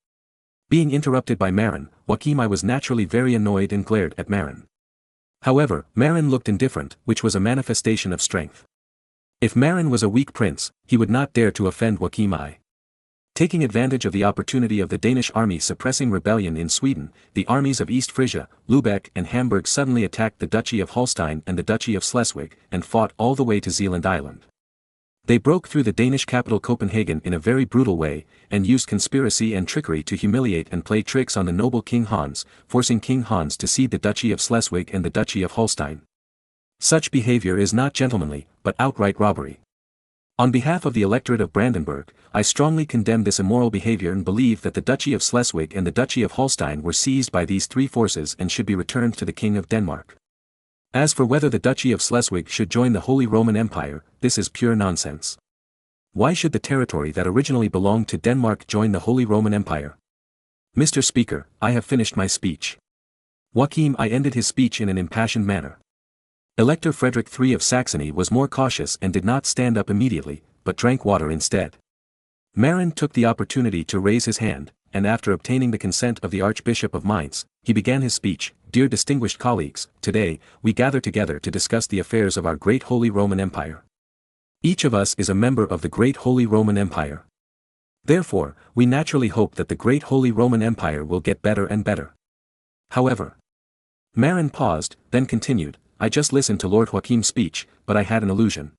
Being interrupted by Marin, Joachim I was naturally very annoyed and glared at Marin. However, Marin looked indifferent, which was a manifestation of strength. If Marin was a weak prince, he would not dare to offend Joachim I. Taking advantage of the opportunity of the Danish army suppressing rebellion in Sweden, the armies of East Frisia, Lübeck and Hamburg suddenly attacked the Duchy of Holstein and the Duchy of Schleswig and fought all the way to Zealand Island. They broke through the Danish capital Copenhagen in a very brutal way, and used conspiracy and trickery to humiliate and play tricks on the noble King Hans, forcing King Hans to cede the Duchy of Schleswig and the Duchy of Holstein. Such behavior is not gentlemanly, but outright robbery. On behalf of the electorate of Brandenburg, I strongly condemn this immoral behavior and believe that the Duchy of Schleswig and the Duchy of Holstein were seized by these 3 forces and should be returned to the King of Denmark. As for whether the Duchy of Schleswig should join the Holy Roman Empire, this is pure nonsense. Why should the territory that originally belonged to Denmark join the Holy Roman Empire? Mr. Speaker, I have finished my speech. Joachim I ended his speech in an impassioned manner. Elector Frederick III of Saxony was more cautious and did not stand up immediately, but drank water instead. Marin took the opportunity to raise his hand, and after obtaining the consent of the Archbishop of Mainz, he began his speech. Dear distinguished colleagues, today, we gather together to discuss the affairs of our great Holy Roman Empire. Each of us is a member of the great Holy Roman Empire. Therefore, we naturally hope that the great Holy Roman Empire will get better and better. However, Marin paused, then continued, I just listened to Lord Joachim's speech, but I had an illusion.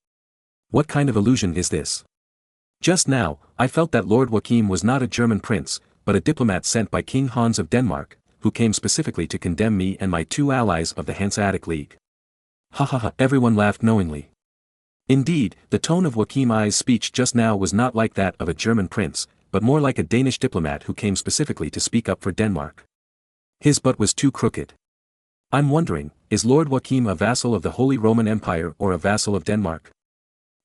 What kind of illusion is this? Just now, I felt that Lord Joachim was not a German prince, but a diplomat sent by King Hans of Denmark, who came specifically to condemn me and my 2 allies of the Hanseatic League. Ha ha ha, everyone laughed knowingly. Indeed, the tone of Joachim I's speech just now was not like that of a German prince, but more like a Danish diplomat who came specifically to speak up for Denmark. His butt was too crooked. I'm wondering, is Lord Joachim a vassal of the Holy Roman Empire or a vassal of Denmark?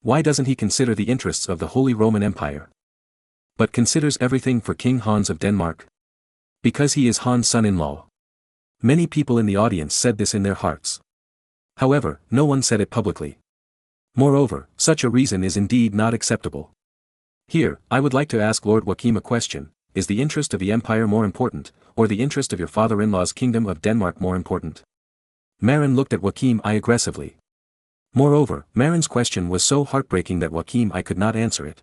Why doesn't he consider the interests of the Holy Roman Empire? But considers everything for King Hans of Denmark? Because he is Hans' son-in-law. Many people in the audience said this in their hearts. However, no one said it publicly. Moreover, such a reason is indeed not acceptable. Here, I would like to ask Lord Joachim a question. Is the interest of the empire more important, or the interest of your father-in-law's kingdom of Denmark more important? Marin looked at Joachim I aggressively. Moreover, Marin's question was so heartbreaking that Joachim I could not answer it.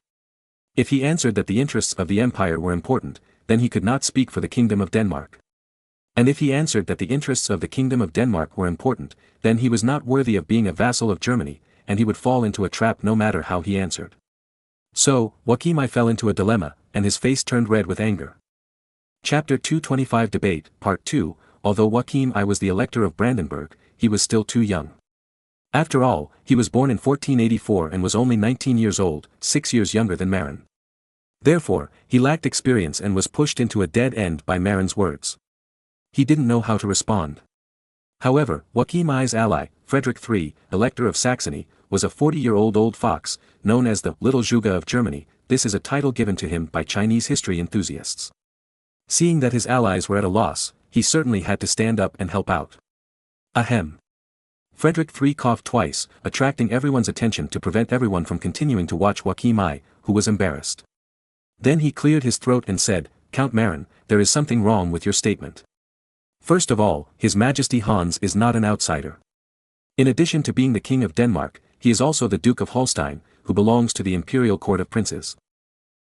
If he answered that the interests of the empire were important, then he could not speak for the kingdom of Denmark. And if he answered that the interests of the kingdom of Denmark were important, then he was not worthy of being a vassal of Germany, and he would fall into a trap no matter how he answered. So, Joachim I fell into a dilemma, and his face turned red with anger. Chapter 225 Debate, Part 2, Although Joachim I was the elector of Brandenburg, he was still too young. After all, he was born in 1484 and was only 19 years old, 6 years younger than Marin. Therefore, he lacked experience and was pushed into a dead end by Marin's words. He didn't know how to respond. However, Joachim I's ally, Frederick III, Elector of Saxony, was a 40-year-old old fox, known as the Little Zhuge of Germany. This is a title given to him by Chinese history enthusiasts. Seeing that his allies were at a loss, he certainly had to stand up and help out. Ahem. Frederick III coughed twice, attracting everyone's attention to prevent everyone from continuing to watch Joachim I, who was embarrassed. Then he cleared his throat and said, Count Marin, there is something wrong with your statement. First of all, His Majesty Hans is not an outsider. In addition to being the King of Denmark, he is also the Duke of Holstein, who belongs to the imperial court of princes.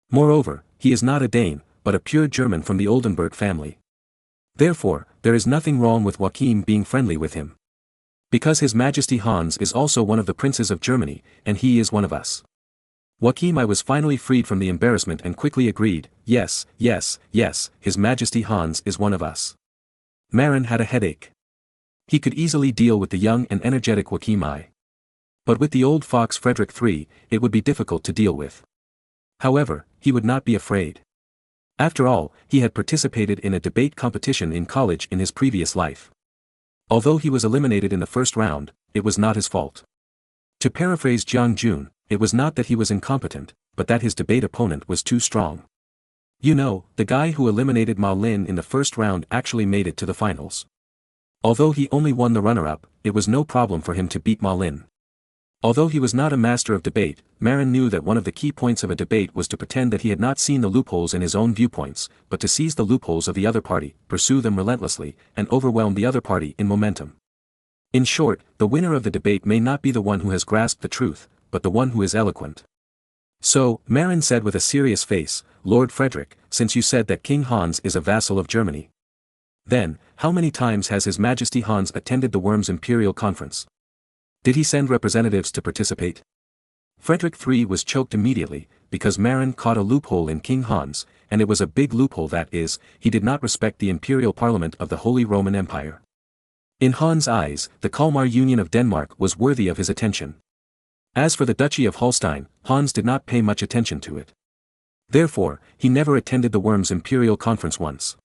Moreover, he is not a Dane, but a pure German from the Oldenburg family. Therefore, there is nothing wrong with Joachim being friendly with him. Because His Majesty Hans is also one of the princes of Germany, and he is one of us. Joachim I was finally freed from the embarrassment and quickly agreed, yes, yes, yes, His Majesty Hans is one of us. Marin had a headache. He could easily deal with the young and energetic Joachim I. But with the old fox Frederick III, it would be difficult to deal with. However, he would not be afraid. After all, he had participated in a debate competition in college in his previous life. Although he was eliminated in the first round, it was not his fault. To paraphrase Jiang Jun, it was not that he was incompetent, but that his debate opponent was too strong. You know, the guy who eliminated Ma Lin in the first round actually made it to the finals. Although he only won the runner-up, it was no problem for him to beat Ma Lin. Although he was not a master of debate, Marin knew that one of the key points of a debate was to pretend that he had not seen the loopholes in his own viewpoints, but to seize the loopholes of the other party, pursue them relentlessly, and overwhelm the other party in momentum. In short, the winner of the debate may not be the one who has grasped the truth, but the one who is eloquent. So, Marin said with a serious face, Lord Frederick, since you said that King Hans is a vassal of Germany, then, how many times has His Majesty Hans attended the Worms Imperial Conference? Did he send representatives to participate? Frederick III was choked immediately, because Marin caught a loophole in King Hans, and it was a big loophole, that is, he did not respect the imperial parliament of the Holy Roman Empire. In Hans' eyes, the Kalmar Union of Denmark was worthy of his attention. As for the Duchy of Holstein, Hans did not pay much attention to it. Therefore, he never attended the Worms Imperial Conference once.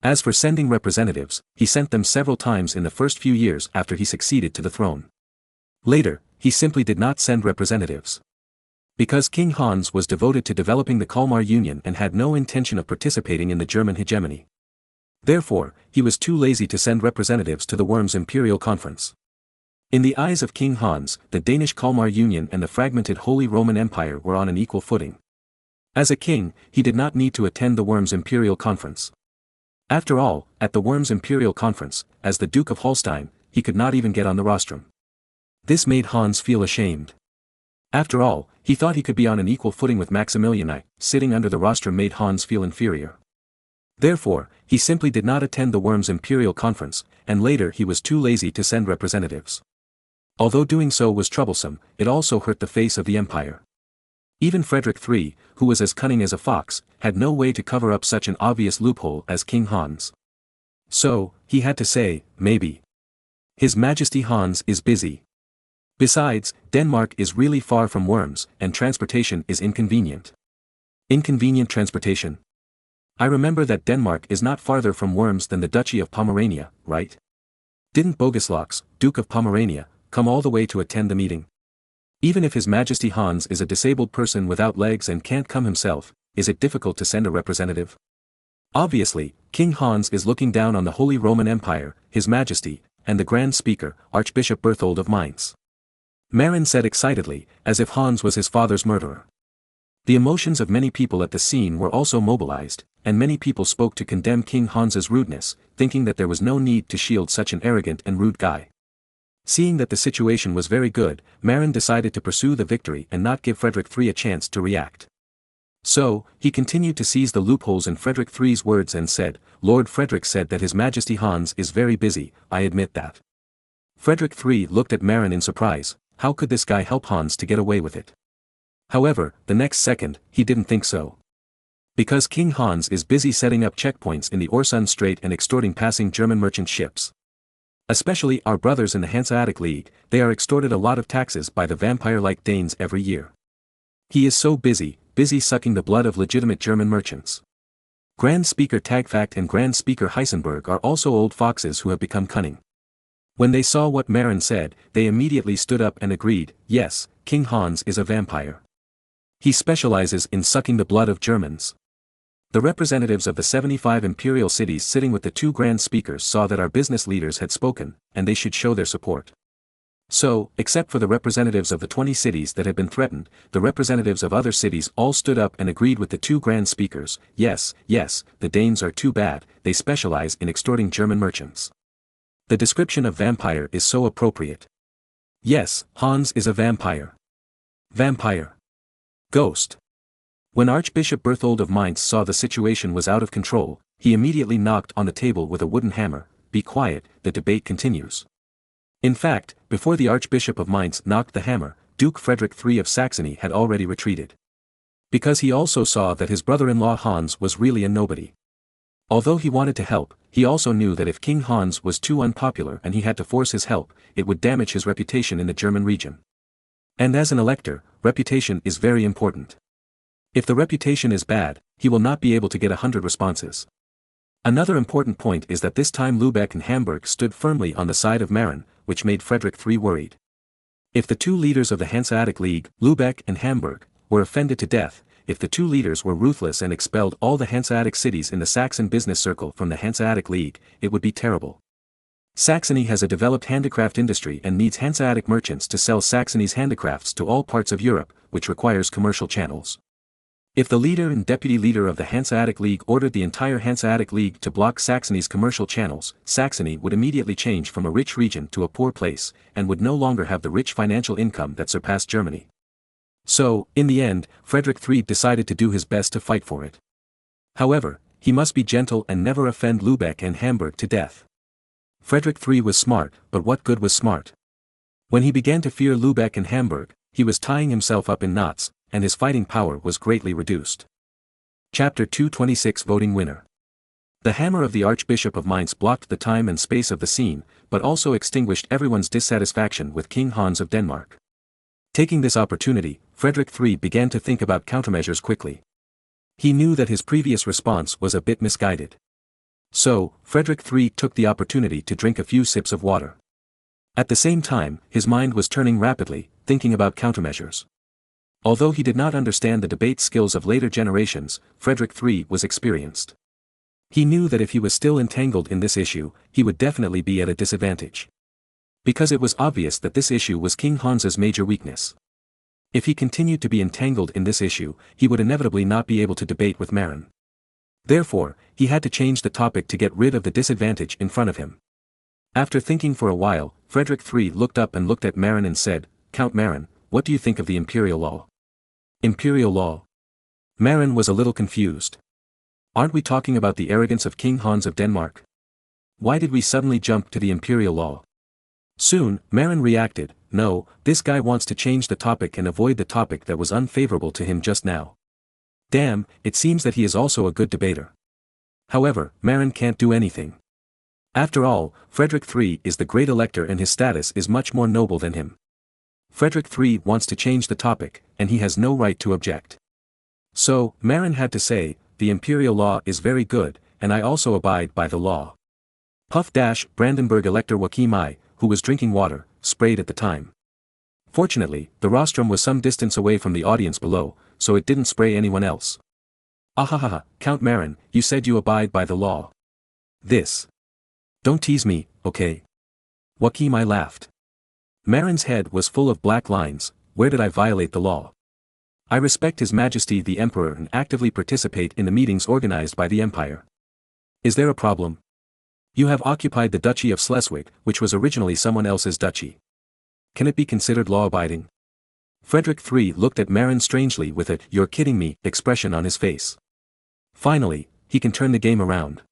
As for sending representatives, he sent them several times in the first few years after he succeeded to the throne. Later, he simply did not send representatives. Because King Hans was devoted to developing the Kalmar Union and had no intention of participating in the German hegemony. Therefore, he was too lazy to send representatives to the Worms Imperial Conference. In the eyes of King Hans, the Danish Kalmar Union and the fragmented Holy Roman Empire were on an equal footing. As a king, he did not need to attend the Worms Imperial Conference. After all, at the Worms Imperial Conference, as the Duke of Holstein, he could not even get on the rostrum. This made Hans feel ashamed. After all, he thought he could be on an equal footing with Maximilian I, sitting under the rostrum made Hans feel inferior. Therefore, he simply did not attend the Worms Imperial Conference, and later he was too lazy to send representatives. Although doing so was troublesome, it also hurt the face of the empire. Even Frederick III, who was as cunning as a fox, had no way to cover up such an obvious loophole as King Hans. So, he had to say, maybe. His Majesty Hans is busy. Besides, Denmark is really far from Worms, and transportation is inconvenient. Inconvenient transportation? I remember that Denmark is not farther from Worms than the Duchy of Pomerania, right? Didn't Bogislaus, Duke of Pomerania, come all the way to attend the meeting? Even if His Majesty Hans is a disabled person without legs and can't come himself, is it difficult to send a representative? Obviously, King Hans is looking down on the Holy Roman Empire, His Majesty, and the Grand Speaker, Archbishop Berthold of Mainz. Marin said excitedly, as if Hans was his father's murderer. The emotions of many people at the scene were also mobilized, and many people spoke to condemn King Hans's rudeness, thinking that there was no need to shield such an arrogant and rude guy. Seeing that the situation was very good, Marin decided to pursue the victory and not give Frederick III a chance to react. So, he continued to seize the loopholes in Frederick III's words and said, Lord Frederick said that His Majesty Hans is very busy, I admit that. Frederick III looked at Marin in surprise. How could this guy help Hans to get away with it? However, the next second, he didn't think so. Because King Hans is busy setting up checkpoints in the Øresund Strait and extorting passing German merchant ships. Especially our brothers in the Hanseatic League, they are extorted a lot of taxes by the vampire-like Danes every year. He is so busy sucking the blood of legitimate German merchants. Grand Speaker Tagfact and Grand Speaker Heisenberg are also old foxes who have become cunning. When they saw what Marin said, they immediately stood up and agreed, yes, King Hans is a vampire. He specializes in sucking the blood of Germans. The representatives of the 75 imperial cities sitting with the two grand speakers saw that our business leaders had spoken, and they should show their support. So, except for the representatives of the 20 cities that had been threatened, the representatives of other cities all stood up and agreed with the two grand speakers, yes, the Danes are too bad, they specialize in extorting German merchants. The description of vampire is so appropriate. Yes, Hans is a vampire. Vampire. Ghost. When Archbishop Berthold of Mainz saw the situation was out of control, he immediately knocked on the table with a wooden hammer. Be quiet, the debate continues. In fact, before the Archbishop of Mainz knocked the hammer, Duke Frederick III of Saxony had already retreated. Because he also saw that his brother-in-law Hans was really a nobody. Although he wanted to help, he also knew that if King Hans was too unpopular and he had to force his help, it would damage his reputation in the German region. And as an elector, reputation is very important. If the reputation is bad, he will not be able to get 100 responses. Another important point is that this time Lübeck and Hamburg stood firmly on the side of Marin, which made Frederick III worried. If the two leaders of the Hanseatic League, Lübeck and Hamburg, were offended to death, if the two leaders were ruthless and expelled all the Hanseatic cities in the Saxon business circle from the Hanseatic League, it would be terrible. Saxony has a developed handicraft industry and needs Hanseatic merchants to sell Saxony's handicrafts to all parts of Europe, which requires commercial channels. If the leader and deputy leader of the Hanseatic League ordered the entire Hanseatic League to block Saxony's commercial channels, Saxony would immediately change from a rich region to a poor place, and would no longer have the rich financial income that surpassed Germany. So, in the end, Frederick III decided to do his best to fight for it. However, he must be gentle and never offend Lübeck and Hamburg to death. Frederick III was smart, but what good was smart? When he began to fear Lübeck and Hamburg, he was tying himself up in knots, and his fighting power was greatly reduced. Chapter 226 Voting Winner. The hammer of the Archbishop of Mainz blocked the time and space of the scene, but also extinguished everyone's dissatisfaction with King Hans of Denmark. Taking this opportunity, Frederick III began to think about countermeasures quickly. He knew that his previous response was a bit misguided. So, Frederick III took the opportunity to drink a few sips of water. At the same time, his mind was turning rapidly, thinking about countermeasures. Although he did not understand the debate skills of later generations, Frederick III was experienced. He knew that if he was still entangled in this issue, he would definitely be at a disadvantage. Because it was obvious that this issue was King Hans's major weakness. If he continued to be entangled in this issue, he would inevitably not be able to debate with Marin. Therefore, he had to change the topic to get rid of the disadvantage in front of him. After thinking for a while, Frederick III looked up and looked at Marin and said, "Count Marin, what do you think of the imperial law?" Imperial law? Marin was a little confused. Aren't we talking about the arrogance of King Hans of Denmark? Why did we suddenly jump to the imperial law? Soon, Marin reacted, "No, this guy wants to change the topic and avoid the topic that was unfavorable to him just now. Damn, it seems that he is also a good debater." However, Marin can't do anything. After all, Frederick III is the great elector and his status is much more noble than him. Frederick III wants to change the topic, and he has no right to object. So, Marin had to say, "The imperial law is very good, and I also abide by the law." Brandenburg elector Joachim I, who was drinking water, sprayed at the time. Fortunately, the rostrum was some distance away from the audience below, so it didn't spray anyone else. "Ahahaha, Count Marin, you said you abide by the law. This. Don't tease me, okay?" Joachim I laughed. Marin's head was full of black lines. Where did I violate the law? I respect His Majesty the Emperor and actively participate in the meetings organized by the Empire. Is there a problem? You have occupied the Duchy of Schleswig, which was originally someone else's duchy. Can it be considered law-abiding? Frederick III looked at Marin strangely with a "you're kidding me" expression on his face. Finally, he can turn the game around.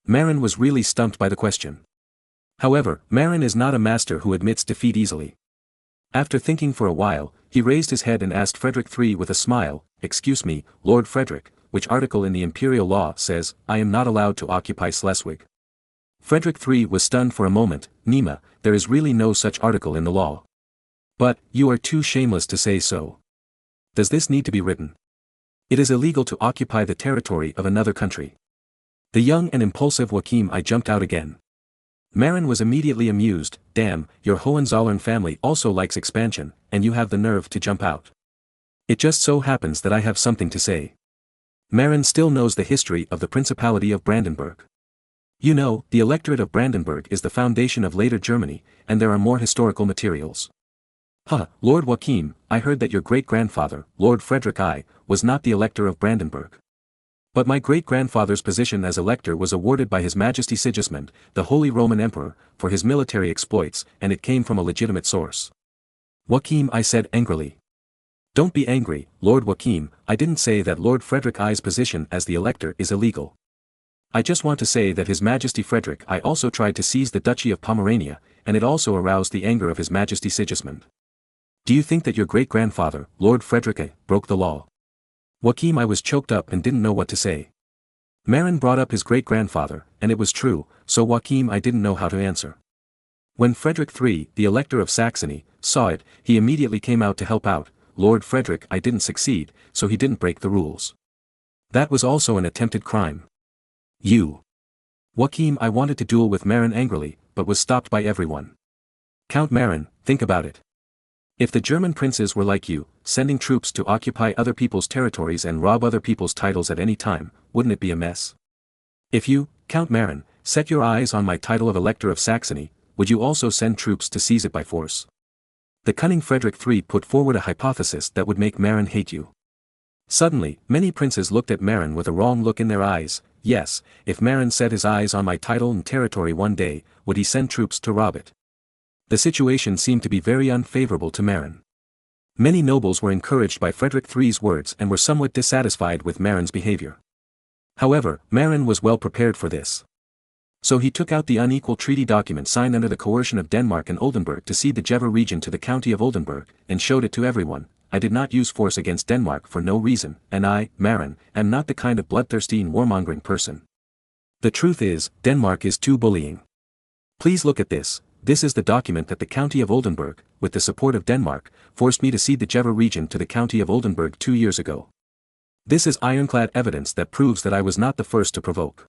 Marin was really stumped by the question. However, Marin is not a master who admits defeat easily. After thinking for a while, he raised his head and asked Frederick III with a smile, "Excuse me, Lord Frederick, which article in the imperial law says I am not allowed to occupy Schleswig?" Frederick III was stunned for a moment. "Nima, there is really no such article in the law. But, you are too shameless to say so. Does this need to be written? It is illegal to occupy the territory of another country." The young and impulsive Joachim I jumped out again. Marin was immediately amused. "Damn, your Hohenzollern family also likes expansion, and you have the nerve to jump out. It just so happens that I have something to say." Marin still knows the history of the Principality of Brandenburg. You know, the electorate of Brandenburg is the foundation of later Germany, and there are more historical materials. Lord Joachim, I heard that your great-grandfather, Lord Frederick I, was not the elector of Brandenburg. But my great-grandfather's position as elector was awarded by His Majesty Sigismund, the Holy Roman Emperor, for his military exploits, and it came from a legitimate source. Joachim I said angrily. "Don't be angry, Lord Joachim, I didn't say that Lord Frederick I's position as the elector is illegal. I just want to say that His Majesty Frederick I also tried to seize the Duchy of Pomerania, and it also aroused the anger of His Majesty Sigismund. Do you think that your great-grandfather, Lord Frederick I, broke the law? Joachim I was choked up and didn't know what to say. Marin brought up his great-grandfather, and it was true, so Joachim I didn't know how to answer. When Frederick III, the Elector of Saxony, saw it, he immediately came out to help out. Lord Frederick I didn't succeed, so he didn't break the rules. That was also an attempted crime. Joachim I wanted to duel with Marin angrily, but was stopped by everyone. Count Marin, think about it. If the German princes were like you, sending troops to occupy other people's territories and rob other people's titles at any time, wouldn't it be a mess? If you, Count Marin, set your eyes on my title of Elector of Saxony, would you also send troops to seize it by force? The cunning Frederick III put forward a hypothesis that would make Marin hate you. Suddenly, many princes looked at Marin with a wrong look in their eyes. Yes, if Marin set his eyes on my title and territory one day, would he send troops to rob it? The situation seemed to be very unfavorable to Marin. Many nobles were encouraged by Frederick III's words and were somewhat dissatisfied with Marin's behavior. However, Marin was well prepared for this. So he took out the unequal treaty document signed under the coercion of Denmark and Oldenburg to cede the Jeva region to the county of Oldenburg, and showed it to everyone. I did not use force against Denmark for no reason, and I, Marin, am not the kind of bloodthirsty and warmongering person. The truth is, Denmark is too bullying. Please look at this. This is the document that the county of Oldenburg, with the support of Denmark, forced me to cede the Jeva region to the county of Oldenburg 2 years ago. This is ironclad evidence that proves that I was not the first to provoke.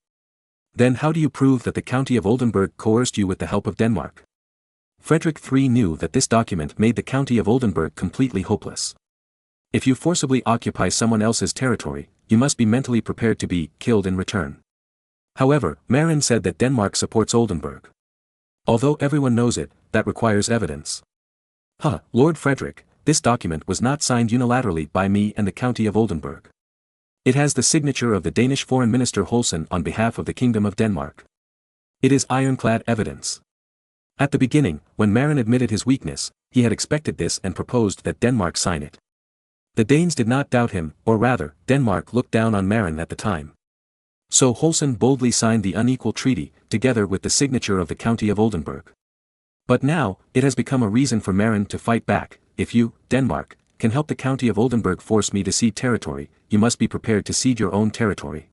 Then how do you prove that the county of Oldenburg coerced you with the help of Denmark? Frederick III knew that this document made the county of Oldenburg completely hopeless. If you forcibly occupy someone else's territory, you must be mentally prepared to be killed in return. However, Marin said that Denmark supports Oldenburg. Although everyone knows it, that requires evidence. Lord Frederick, this document was not signed unilaterally by me and the county of Oldenburg. It has the signature of the Danish Foreign Minister Holsten on behalf of the Kingdom of Denmark. It is ironclad evidence. At the beginning, when Marin admitted his weakness, he had expected this and proposed that Denmark sign it. The Danes did not doubt him, or rather, Denmark looked down on Marin at the time. So Holsten boldly signed the unequal treaty, together with the signature of the county of Oldenburg. But now, it has become a reason for Marin to fight back. If you, Denmark, can help the county of Oldenburg force me to cede territory, you must be prepared to cede your own territory.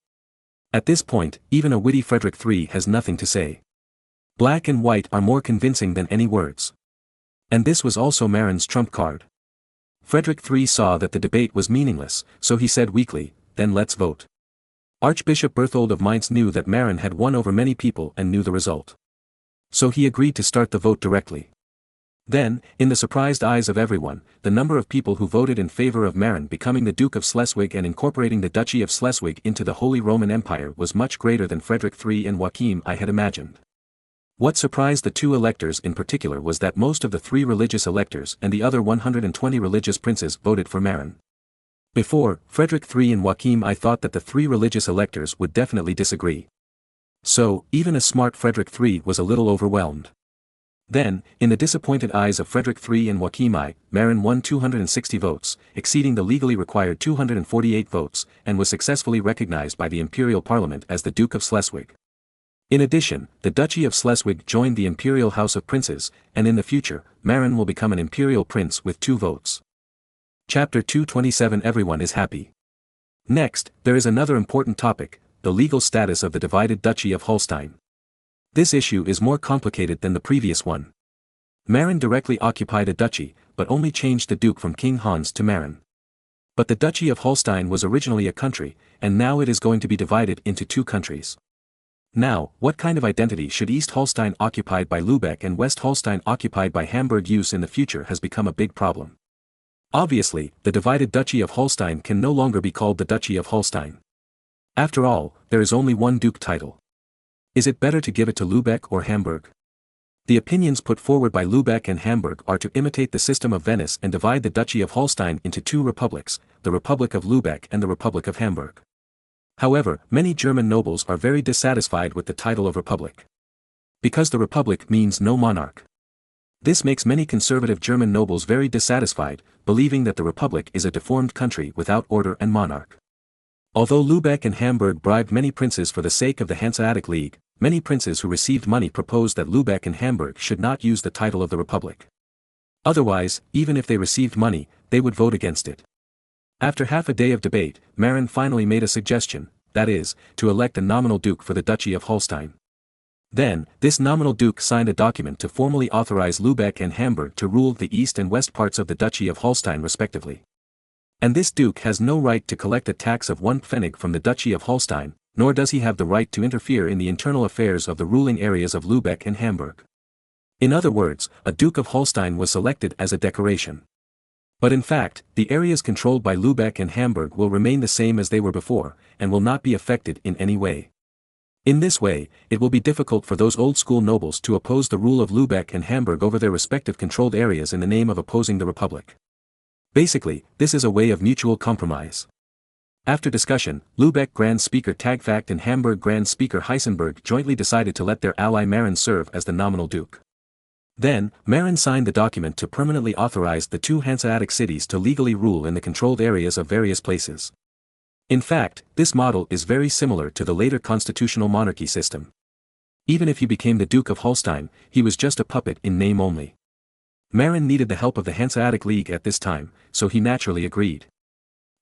At this point, even a witty Frederick III has nothing to say. Black and white are more convincing than any words. And this was also Marin's trump card. Frederick III saw that the debate was meaningless, so he said weakly, "Then let's vote." Archbishop Berthold of Mainz knew that Marin had won over many people and knew the result. So he agreed to start the vote directly. Then, in the surprised eyes of everyone, the number of people who voted in favor of Marin becoming the Duke of Schleswig and incorporating the Duchy of Schleswig into the Holy Roman Empire was much greater than Frederick III and Joachim I had imagined. What surprised the two electors in particular was that most of the 3 religious electors and the other 120 religious princes voted for Marin. Before, Frederick III and Joachim I thought that the 3 religious electors would definitely disagree. So, even a smart Frederick III was a little overwhelmed. Then, in the disappointed eyes of Frederick III and Joachim I, Marin won 260 votes, exceeding the legally required 248 votes, and was successfully recognized by the imperial parliament as the Duke of Schleswig. In addition, the Duchy of Schleswig joined the imperial house of princes, and in the future, Marin will become an imperial prince with 2 votes. Chapter 227 Everyone is happy. Next, there is another important topic, the legal status of the divided Duchy of Holstein. This issue is more complicated than the previous one. Marin directly occupied a duchy, but only changed the duke from King Hans to Marin. But the Duchy of Holstein was originally a country, and now it is going to be divided into 2 countries. Now, what kind of identity should East Holstein occupied by Lübeck and West Holstein occupied by Hamburg use in the future has become a big problem. Obviously, the divided Duchy of Holstein can no longer be called the Duchy of Holstein. After all, there is only one duke title. Is it better to give it to Lübeck or Hamburg? The opinions put forward by Lübeck and Hamburg are to imitate the system of Venice and divide the Duchy of Holstein into 2 republics, the Republic of Lübeck and the Republic of Hamburg. However, many German nobles are very dissatisfied with the title of republic. Because the republic means no monarch. This makes many conservative German nobles very dissatisfied, believing that the republic is a deformed country without order and monarch. Although Lübeck and Hamburg bribed many princes for the sake of the Hanseatic League, many princes who received money proposed that Lübeck and Hamburg should not use the title of the republic. Otherwise, even if they received money, they would vote against it. After half a day of debate, Marin finally made a suggestion, that is, to elect a nominal duke for the Duchy of Holstein. Then, this nominal duke signed a document to formally authorize Lübeck and Hamburg to rule the east and west parts of the Duchy of Holstein respectively. And this duke has no right to collect a tax of 1 pfennig from the Duchy of Holstein, nor does he have the right to interfere in the internal affairs of the ruling areas of Lübeck and Hamburg. In other words, a Duke of Holstein was selected as a decoration. But in fact, the areas controlled by Lübeck and Hamburg will remain the same as they were before, and will not be affected in any way. In this way, it will be difficult for those old-school nobles to oppose the rule of Lübeck and Hamburg over their respective controlled areas in the name of opposing the Republic. Basically, this is a way of mutual compromise. After discussion, Lübeck Grand Speaker Tagfact and Hamburg Grand Speaker Heisenberg jointly decided to let their ally Marin serve as the nominal duke. Then, Marin signed the document to permanently authorize the two Hanseatic cities to legally rule in the controlled areas of various places. In fact, this model is very similar to the later constitutional monarchy system. Even if he became the Duke of Holstein, he was just a puppet in name only. Marin needed the help of the Hanseatic League at this time, so he naturally agreed.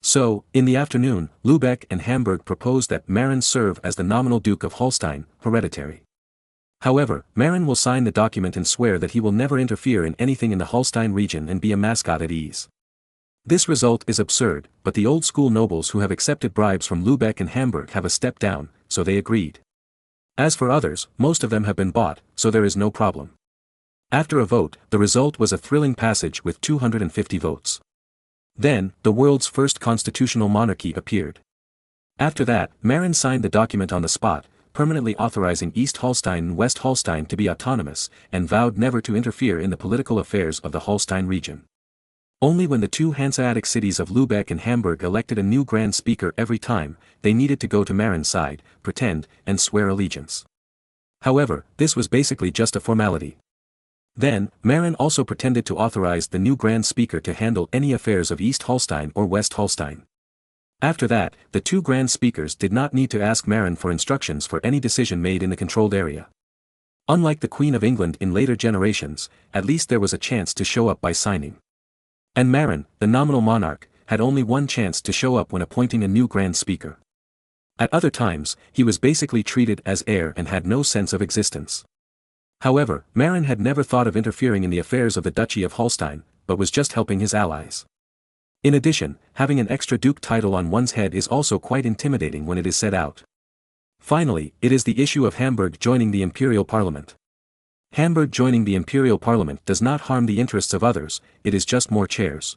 So, in the afternoon, Lübeck and Hamburg proposed that Marin serve as the nominal Duke of Holstein, hereditary. However, Marin will sign the document and swear that he will never interfere in anything in the Holstein region and be a mascot at ease. This result is absurd, but the old-school nobles who have accepted bribes from Lübeck and Hamburg have a step down, so they agreed. As for others, most of them have been bought, so there is no problem. After a vote, the result was a thrilling passage with 250 votes. Then, the world's first constitutional monarchy appeared. After that, Marin signed the document on the spot, permanently authorizing East Holstein and West Holstein to be autonomous, and vowed never to interfere in the political affairs of the Holstein region. Only when the two Hanseatic cities of Lübeck and Hamburg elected a new Grand Speaker every time, they needed to go to Marin's side, pretend, and swear allegiance. However, this was basically just a formality. Then, Marin also pretended to authorize the new Grand Speaker to handle any affairs of East Holstein or West Holstein. After that, the two Grand Speakers did not need to ask Marin for instructions for any decision made in the controlled area. Unlike the Queen of England in later generations, at least there was a chance to show up by signing. And Marin, the nominal monarch, had only one chance to show up when appointing a new Grand Speaker. At other times, he was basically treated as heir and had no sense of existence. However, Marin had never thought of interfering in the affairs of the Duchy of Holstein, but was just helping his allies. In addition, having an extra duke title on one's head is also quite intimidating when it is set out. Finally, it is the issue of Hamburg joining the imperial parliament. Hamburg joining the imperial parliament does not harm the interests of others, it is just more chairs.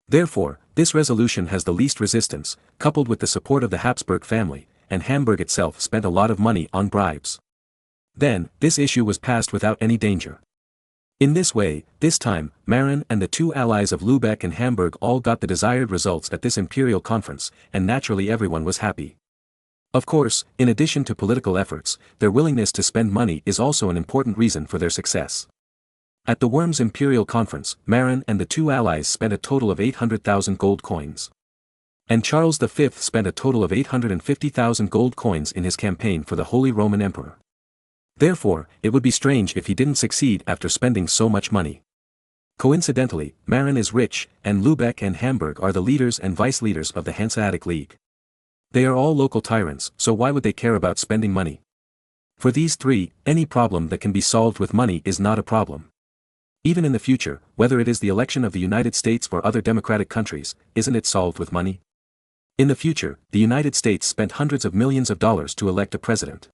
Therefore, this resolution has the least resistance, coupled with the support of the Habsburg family, and Hamburg itself spent a lot of money on bribes. Then, this issue was passed without any danger. In this way, this time, Marin and the two allies of Lübeck and Hamburg all got the desired results at this imperial conference, and naturally everyone was happy. Of course, in addition to political efforts, their willingness to spend money is also an important reason for their success. At the Worms Imperial Conference, Marin and the two allies spent a total of 800,000 gold coins. And Charles V spent a total of 850,000 gold coins in his campaign for the Holy Roman Emperor. Therefore, it would be strange if he didn't succeed after spending so much money. Coincidentally, Marin is rich, and Lübeck and Hamburg are the leaders and vice-leaders of the Hanseatic League. They are all local tyrants, so why would they care about spending money? For these three, any problem that can be solved with money is not a problem. Even in the future, whether it is the election of the United States or other democratic countries, isn't it solved with money? In the future, the United States spent hundreds of millions of dollars to elect a president.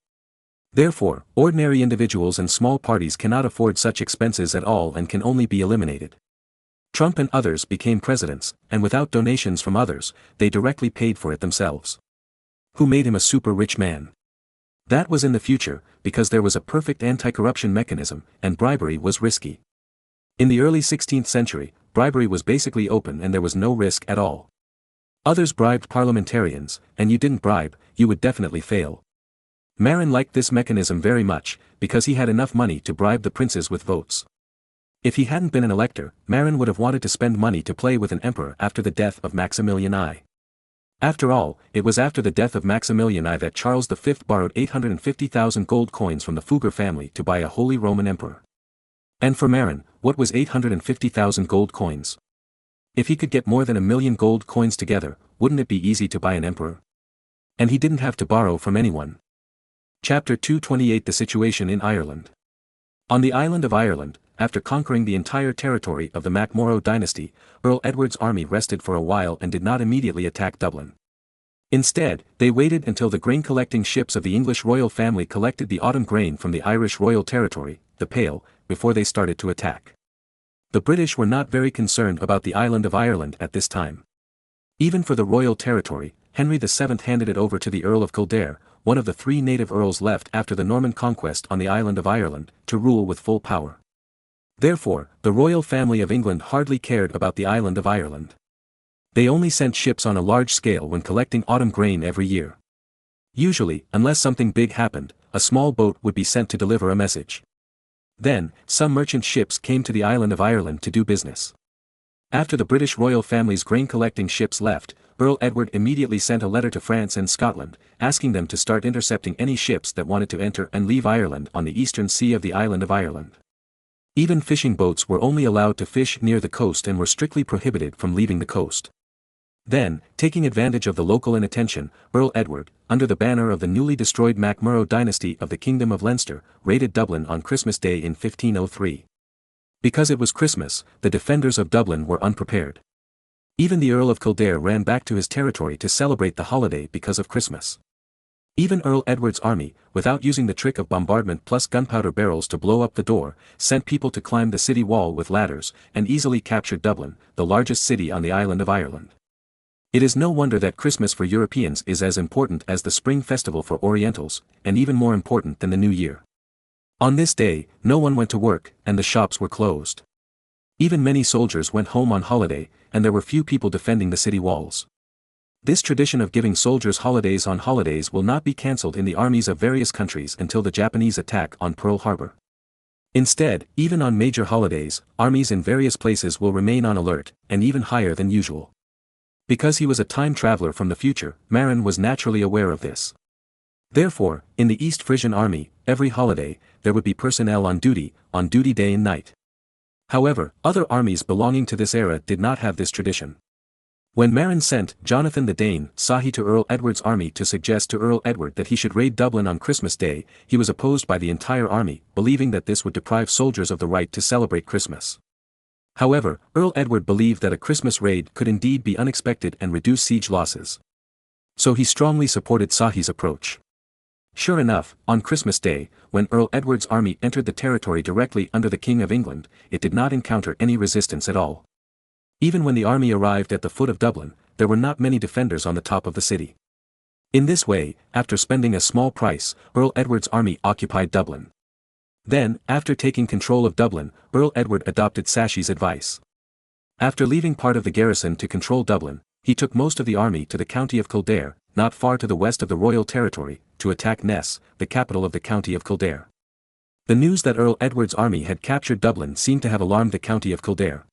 Therefore, ordinary individuals and small parties cannot afford such expenses at all and can only be eliminated. Trump and others became presidents, and without donations from others, they directly paid for it themselves. Who made him a super rich man? That was in the future, because there was a perfect anti-corruption mechanism, and bribery was risky. In the early 16th century, bribery was basically open and there was no risk at all. Others bribed parliamentarians, and you didn't bribe, you would definitely fail. Marin liked this mechanism very much, because he had enough money to bribe the princes with votes. If he hadn't been an elector, Marin would have wanted to spend money to play with an emperor after the death of Maximilian I. After all, it was after the death of Maximilian I that Charles V borrowed 850,000 gold coins from the Fugger family to buy a Holy Roman Emperor. And for Marin, what was 850,000 gold coins? If he could get more than 1,000,000 gold coins together, wouldn't it be easy to buy an emperor? And he didn't have to borrow from anyone. Chapter 228 The Situation in Ireland. On the island of Ireland, after conquering the entire territory of the MacMorrough dynasty, Earl Edward's army rested for a while and did not immediately attack Dublin. Instead, they waited until the grain-collecting ships of the English royal family collected the autumn grain from the Irish royal territory, the Pale, before they started to attack. The British were not very concerned about the island of Ireland at this time. Even for the royal territory, Henry VII handed it over to the Earl of Kildare, one of the 3 native earls left after the Norman conquest on the island of Ireland, to rule with full power. Therefore, the royal family of England hardly cared about the island of Ireland. They only sent ships on a large scale when collecting autumn grain every year. Usually, unless something big happened, a small boat would be sent to deliver a message. Then, some merchant ships came to the island of Ireland to do business. After the British royal family's grain-collecting ships left, Earl Edward immediately sent a letter to France and Scotland, asking them to start intercepting any ships that wanted to enter and leave Ireland on the eastern sea of the island of Ireland. Even fishing boats were only allowed to fish near the coast and were strictly prohibited from leaving the coast. Then, taking advantage of the local inattention, Earl Edward, under the banner of the newly destroyed MacMorrough dynasty of the Kingdom of Leinster, raided Dublin on Christmas Day in 1503. Because it was Christmas, the defenders of Dublin were unprepared. Even the Earl of Kildare ran back to his territory to celebrate the holiday because of Christmas. Even Earl Edward's army, without using the trick of bombardment plus gunpowder barrels to blow up the door, sent people to climb the city wall with ladders, and easily captured Dublin, the largest city on the island of Ireland. It is no wonder that Christmas for Europeans is as important as the spring festival for Orientals, and even more important than the New Year. On this day, no one went to work, and the shops were closed. Even many soldiers went home on holiday, and there were few people defending the city walls. This tradition of giving soldiers holidays on holidays will not be cancelled in the armies of various countries until the Japanese attack on Pearl Harbor. Instead, even on major holidays, armies in various places will remain on alert, and even higher than usual. Because he was a time traveler from the future, Marin was naturally aware of this. Therefore, in the East Frisian army, every holiday, there would be personnel on duty day and night. However, other armies belonging to this era did not have this tradition. When Marin sent Jonathan the Dane Sahi to Earl Edward's army to suggest to Earl Edward that he should raid Dublin on Christmas Day, he was opposed by the entire army, believing that this would deprive soldiers of the right to celebrate Christmas. However, Earl Edward believed that a Christmas raid could indeed be unexpected and reduce siege losses. So he strongly supported Sahi's approach. Sure enough, on Christmas Day, when Earl Edward's army entered the territory directly under the King of England, it did not encounter any resistance at all. Even when the army arrived at the foot of Dublin, there were not many defenders on the top of the city. In this way, after spending a small price, Earl Edward's army occupied Dublin. Then, after taking control of Dublin, Earl Edward adopted Sahi's advice. After leaving part of the garrison to control Dublin, he took most of the army to the county of Kildare, not far to the west of the royal territory, to attack Ness, the capital of the county of Kildare. The news that Earl Edward's army had captured Dublin seemed to have alarmed the county of Kildare.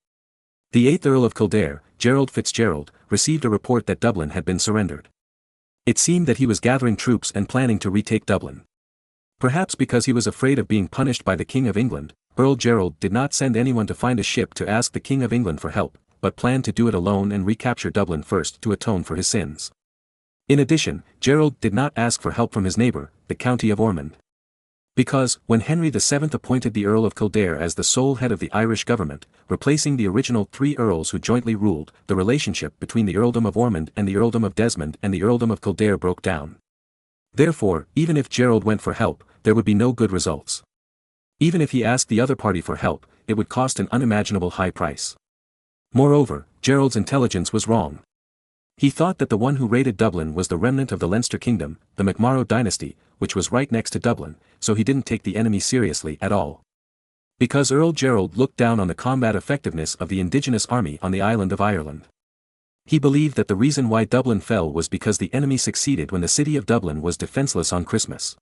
The 8th Earl of Kildare, Gerald Fitzgerald, received a report that Dublin had been surrendered. It seemed that he was gathering troops and planning to retake Dublin. Perhaps because he was afraid of being punished by the King of England, Earl Gerald did not send anyone to find a ship to ask the King of England for help, but planned to do it alone and recapture Dublin first to atone for his sins. In addition, Gerald did not ask for help from his neighbour, the county of Ormond. Because, when Henry VII appointed the Earl of Kildare as the sole head of the Irish government, replacing the original 3 earls who jointly ruled, the relationship between the Earldom of Ormond and the Earldom of Desmond and the Earldom of Kildare broke down. Therefore, even if Gerald went for help, there would be no good results. Even if he asked the other party for help, it would cost an unimaginable high price. Moreover, Gerald's intelligence was wrong. He thought that the one who raided Dublin was the remnant of the Leinster kingdom, the MacMorrough dynasty, which was right next to Dublin, so he didn't take the enemy seriously at all. Because Earl Gerald looked down on the combat effectiveness of the indigenous army on the island of Ireland. He believed that the reason why Dublin fell was because the enemy succeeded when the city of Dublin was defenseless on Christmas.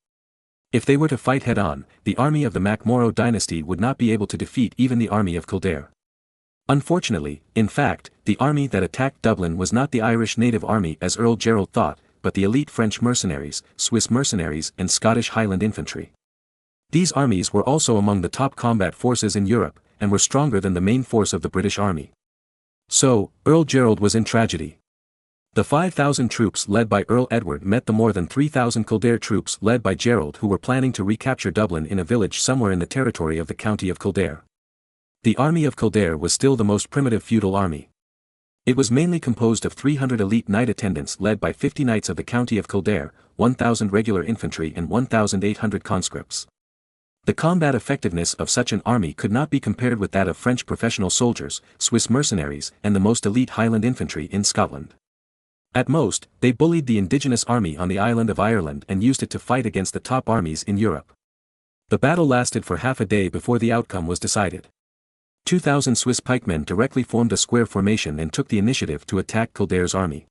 If they were to fight head-on, the army of the MacMorrough dynasty would not be able to defeat even the army of Kildare. Unfortunately, in fact, the army that attacked Dublin was not the Irish native army as Earl Gerald thought, but the elite French mercenaries, Swiss mercenaries and Scottish Highland infantry. These armies were also among the top combat forces in Europe, and were stronger than the main force of the British army. So, Earl Gerald was in tragedy. The 5,000 troops led by Earl Edward met the more than 3,000 Kildare troops led by Gerald, who were planning to recapture Dublin in a village somewhere in the territory of the county of Kildare. The army of Kildare was still the most primitive feudal army. It was mainly composed of 300 elite knight attendants led by 50 knights of the county of Kildare, 1,000 regular infantry and 1,800 conscripts. The combat effectiveness of such an army could not be compared with that of French professional soldiers, Swiss mercenaries, and the most elite Highland infantry in Scotland. At most, they bullied the indigenous army on the island of Ireland and used it to fight against the top armies in Europe. The battle lasted for half a day before the outcome was decided. 2,000 Swiss pikemen directly formed a square formation and took the initiative to attack Kildare's army.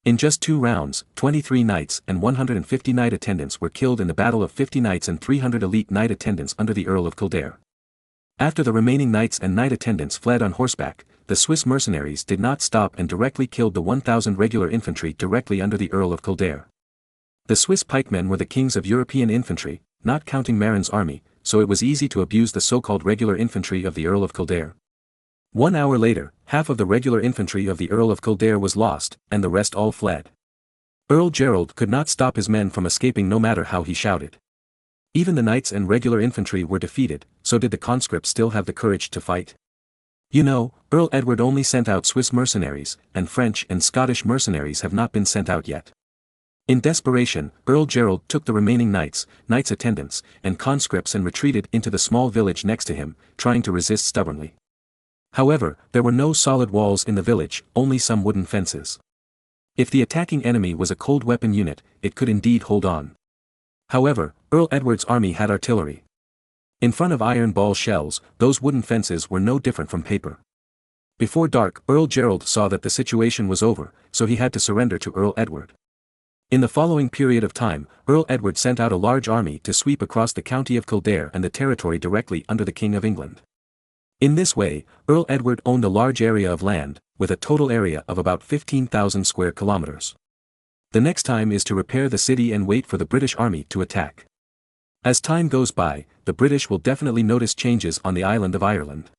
In just 2 rounds, 23 knights and 150 knight attendants were killed in the battle of 50 knights and 300 elite knight attendants under the Earl of Kildare. After the remaining knights and knight attendants fled on horseback, the Swiss mercenaries did not stop and directly killed the 1,000 regular infantry directly under the Earl of Kildare. The Swiss pikemen were the kings of European infantry, not counting Marin's army, so it was easy to abuse the so-called regular infantry of the Earl of Kildare. 1 hour later, half of the regular infantry of the Earl of Kildare was lost, and the rest all fled. Earl Gerald could not stop his men from escaping no matter how he shouted. Even the knights and regular infantry were defeated, so did the conscripts still have the courage to fight? You know, Earl Edward only sent out Swiss mercenaries, and French and Scottish mercenaries have not been sent out yet. In desperation, Earl Gerald took the remaining knights attendants, and conscripts and retreated into the small village next to him, trying to resist stubbornly. However, there were no solid walls in the village, only some wooden fences. If the attacking enemy was a cold weapon unit, it could indeed hold on. However, Earl Edward's army had artillery. In front of iron ball shells, those wooden fences were no different from paper. Before dark, Earl Gerald saw that the situation was over, so he had to surrender to Earl Edward. In the following period of time, Earl Edward sent out a large army to sweep across the county of Kildare and the territory directly under the King of England. In this way, Earl Edward owned a large area of land, with a total area of about 15,000 square kilometers. The next time is to repair the city and wait for the British army to attack. As time goes by, the British will definitely notice changes on the island of Ireland.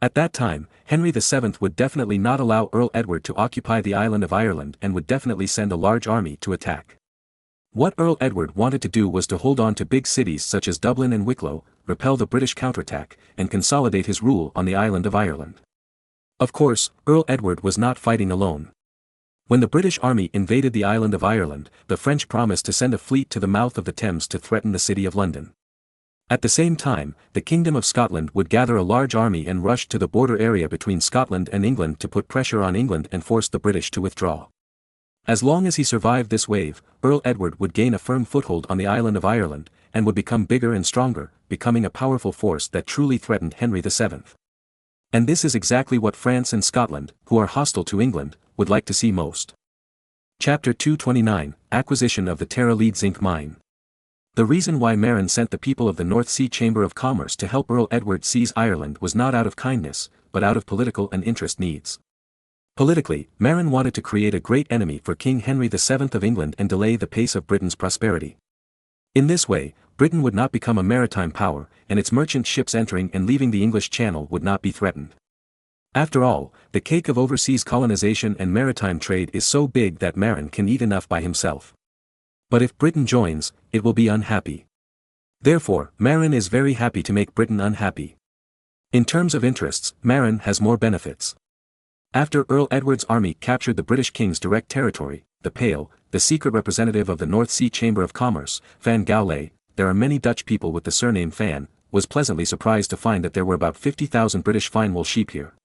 At that time, Henry VII would definitely not allow Earl Edward to occupy the island of Ireland and would definitely send a large army to attack. What Earl Edward wanted to do was to hold on to big cities such as Dublin and Wicklow, repel the British counterattack, and consolidate his rule on the island of Ireland. Of course, Earl Edward was not fighting alone. When the British army invaded the island of Ireland, the French promised to send a fleet to the mouth of the Thames to threaten the city of London. At the same time, the Kingdom of Scotland would gather a large army and rush to the border area between Scotland and England to put pressure on England and force the British to withdraw. As long as he survived this wave, Earl Edward would gain a firm foothold on the island of Ireland, and would become bigger and stronger, becoming a powerful force that truly threatened Henry VII. And this is exactly what France and Scotland, who are hostile to England, would like to see most. Chapter 229, Acquisition of the Tara Lead Zinc Mine. The reason why Marin sent the people of the North Sea Chamber of Commerce to help Earl Edward seize Ireland was not out of kindness, but out of political and interest needs. Politically, Marin wanted to create a great enemy for King Henry VII of England and delay the pace of Britain's prosperity. In this way, Britain would not become a maritime power, and its merchant ships entering and leaving the English Channel would not be threatened. After all, the cake of overseas colonization and maritime trade is so big that Marin can eat enough by himself. But if Britain joins, it will be unhappy. Therefore, Marin is very happy to make Britain unhappy. In terms of interests, Marin has more benefits. After Earl Edward's army captured the British King's direct territory, the Pale, the secret representative of the North Sea Chamber of Commerce, Van Gouwley, there are many Dutch people with the surname Van, was pleasantly surprised to find that there were about 50,000 British fine wool sheep here.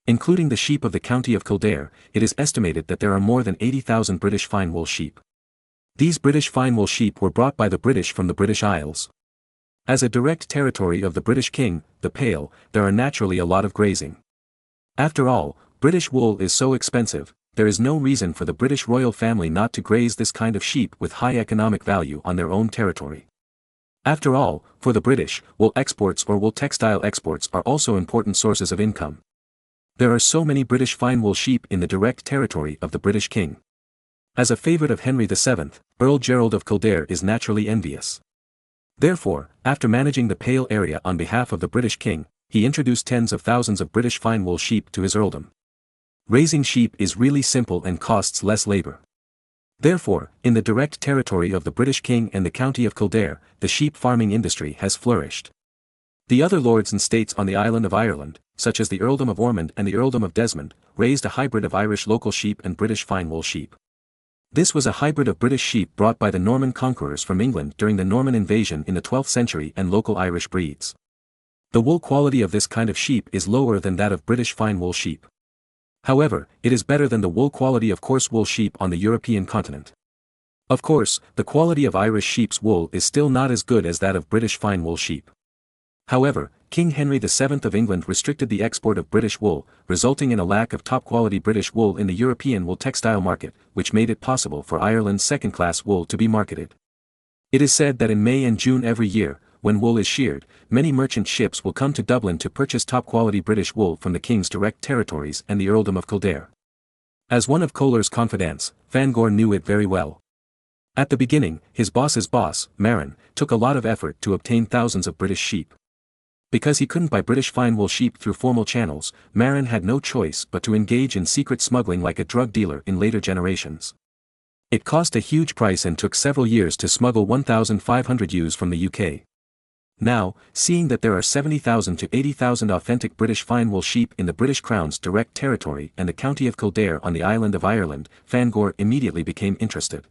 Including the sheep of the county of Kildare, it is estimated that there are more than 80,000 British fine wool sheep. These British fine wool sheep were brought by the British from the British Isles. As a direct territory of the British King, the Pale, there are naturally a lot of grazing. After all, British wool is so expensive, there is no reason for the British royal family not to graze this kind of sheep with high economic value on their own territory. After all, for the British, wool exports or wool textile exports are also important sources of income. There are so many British fine wool sheep in the direct territory of the British King. As a favorite of Henry VII, Earl Gerald of Kildare is naturally envious. Therefore, after managing the Pale area on behalf of the British king, he introduced tens of thousands of British fine wool sheep to his earldom. Raising sheep is really simple and costs less labor. Therefore, in the direct territory of the British king and the county of Kildare, the sheep farming industry has flourished. The other lords and states on the island of Ireland, such as the Earldom of Ormond and the Earldom of Desmond, raised a hybrid of Irish local sheep and British fine wool sheep. This was a hybrid of British sheep brought by the Norman conquerors from England during the Norman invasion in the 12th century and local Irish breeds. The wool quality of this kind of sheep is lower than that of British fine wool sheep. However, it is better than the wool quality of coarse wool sheep on the European continent. Of course, the quality of Irish sheep's wool is still not as good as that of British fine wool sheep. However, King Henry VII of England restricted the export of British wool, resulting in a lack of top-quality British wool in the European wool textile market, which made it possible for Ireland's second-class wool to be marketed. It is said that in May and June every year, when wool is sheared, many merchant ships will come to Dublin to purchase top-quality British wool from the King's direct territories and the Earldom of Kildare. As one of Kohler's confidants, Fangor knew it very well. At the beginning, his boss's boss, Marin, took a lot of effort to obtain thousands of British sheep. Because he couldn't buy British fine wool sheep through formal channels, Marin had no choice but to engage in secret smuggling like a drug dealer in later generations. It cost a huge price and took several years to smuggle 1,500 ewes from the UK. Now, seeing that there are 70,000 to 80,000 authentic British fine wool sheep in the British Crown's direct territory and the county of Kildare on the island of Ireland, Fangor immediately became interested.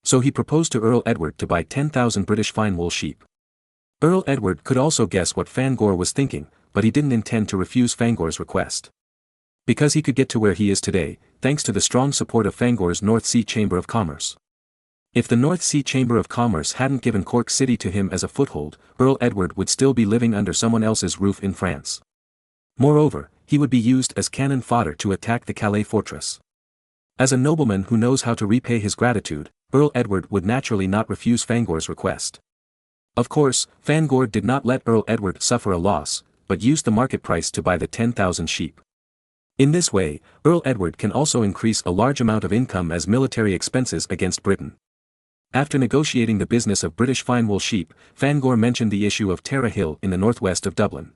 So he proposed to Earl Edward to buy 10,000 British fine wool sheep. Earl Edward could also guess what Fangor was thinking, but he didn't intend to refuse Fangor's request. Because he could get to where he is today, thanks to the strong support of Fangor's North Sea Chamber of Commerce. If the North Sea Chamber of Commerce hadn't given Cork City to him as a foothold, Earl Edward would still be living under someone else's roof in France. Moreover, he would be used as cannon fodder to attack the Calais fortress. As a nobleman who knows how to repay his gratitude, Earl Edward would naturally not refuse Fangor's request. Of course, Fangor did not let Earl Edward suffer a loss, but used the market price to buy the 10,000 sheep. In this way, Earl Edward can also increase a large amount of income as military expenses against Britain. After negotiating the business of British fine wool sheep, Fangor mentioned the issue of Tara Hill in the northwest of Dublin.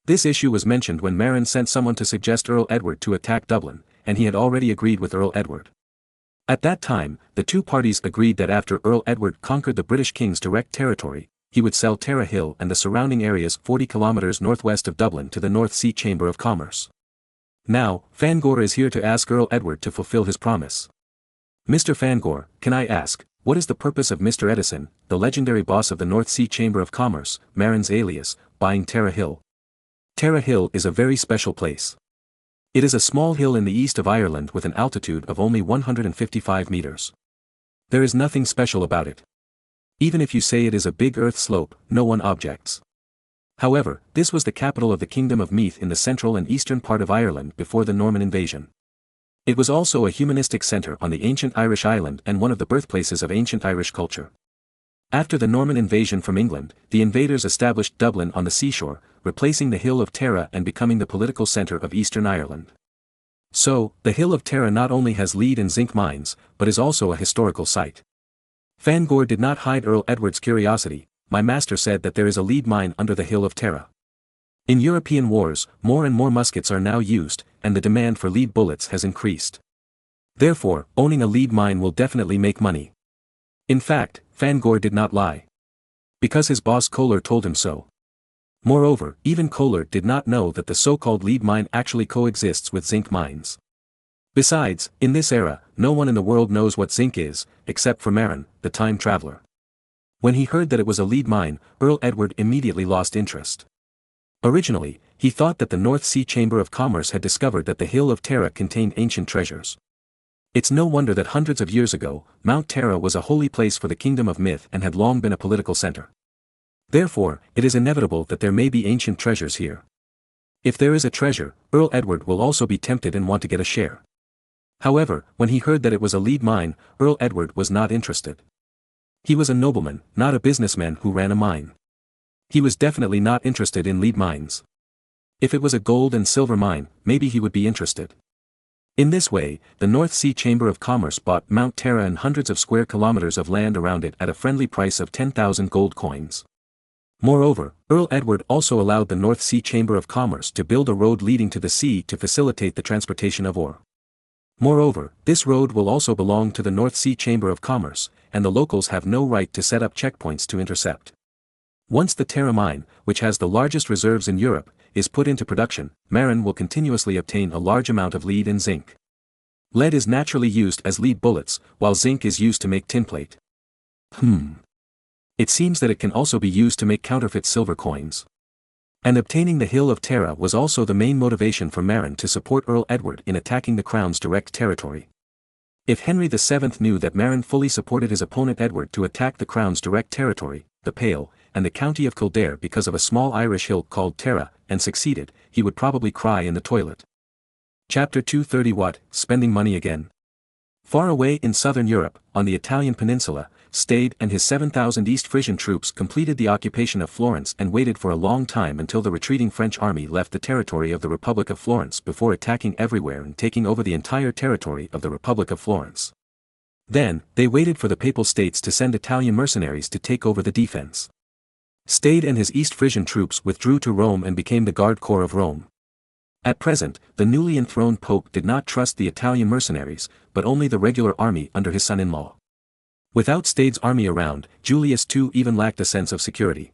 This issue was mentioned when Marin sent someone to suggest Earl Edward to attack Dublin, and he had already agreed with Earl Edward. At that time, the two parties agreed that after Earl Edward conquered the British King's direct territory, he would sell Tara Hill and the surrounding areas 40 kilometers northwest of Dublin to the North Sea Chamber of Commerce. Now, Fangor is here to ask Earl Edward to fulfill his promise. Mr. Fangor, can I ask, what is the purpose of Mr. Edison, the legendary boss of the North Sea Chamber of Commerce, Marin's alias, buying Tara Hill? Tara Hill is a very special place. It is a small hill in the east of Ireland with an altitude of only 155 meters. There is nothing special about it. Even if you say it is a big earth slope, no one objects. However, this was the capital of the Kingdom of Meath in the central and eastern part of Ireland before the Norman invasion. It was also a humanistic centre on the ancient Irish island and one of the birthplaces of ancient Irish culture. After the Norman invasion from England, the invaders established Dublin on the seashore, replacing the Hill of Tara and becoming the political centre of Eastern Ireland. So, the Hill of Tara not only has lead and zinc mines, but is also a historical site. Fangor did not hide Earl Edward's curiosity. My master said that there is a lead mine under the Hill of Tara. In European wars, more and more muskets are now used, and the demand for lead bullets has increased. Therefore, owning a lead mine will definitely make money. In fact, Fangor did not lie. Because his boss Kohler told him so. Moreover, even Kohler did not know that the so-called lead mine actually coexists with zinc mines. Besides, in this era, no one in the world knows what zinc is, except for Marin, the time traveler. When he heard that it was a lead mine, Earl Edward immediately lost interest. Originally, he thought that the North Sea Chamber of Commerce had discovered that the Hill of Tara contained ancient treasures. It's no wonder that hundreds of years ago, Mount Tara was a holy place for the Kingdom of Myth and had long been a political center. Therefore, it is inevitable that there may be ancient treasures here. If there is a treasure, Earl Edward will also be tempted and want to get a share. However, when he heard that it was a lead mine, Earl Edward was not interested. He was a nobleman, not a businessman who ran a mine. He was definitely not interested in lead mines. If it was a gold and silver mine, maybe he would be interested. In this way, the North Sea Chamber of Commerce bought Mount Terra and hundreds of square kilometers of land around it at a friendly price of 10,000 gold coins. Moreover, Earl Edward also allowed the North Sea Chamber of Commerce to build a road leading to the sea to facilitate the transportation of ore. Moreover, this road will also belong to the North Sea Chamber of Commerce, and the locals have no right to set up checkpoints to intercept. Once the Terra mine, which has the largest reserves in Europe, is put into production, Marin will continuously obtain a large amount of lead and zinc. Lead is naturally used as lead bullets, while zinc is used to make tinplate. It seems that it can also be used to make counterfeit silver coins. And obtaining the Hill of Terra was also the main motivation for Marin to support Earl Edward in attacking the Crown's direct territory. If Henry VII knew that Marin fully supported his opponent Edward to attack the Crown's direct territory, the Pale, and the county of Kildare because of a small Irish hill called Terra, and succeeded, he would probably cry in the toilet. Chapter 230. What, spending money again? Far away in southern Europe, on the Italian peninsula, Stade and his 7,000 East Frisian troops completed the occupation of Florence and waited for a long time until the retreating French army left the territory of the Republic of Florence before attacking everywhere and taking over the entire territory of the Republic of Florence. Then, they waited for the Papal States to send Italian mercenaries to take over the defense. Stade and his East Frisian troops withdrew to Rome and became the Guard Corps of Rome. At present, the newly enthroned Pope did not trust the Italian mercenaries, but only the regular army under his son-in-law. Without Stade's army around, Julius II even lacked a sense of security.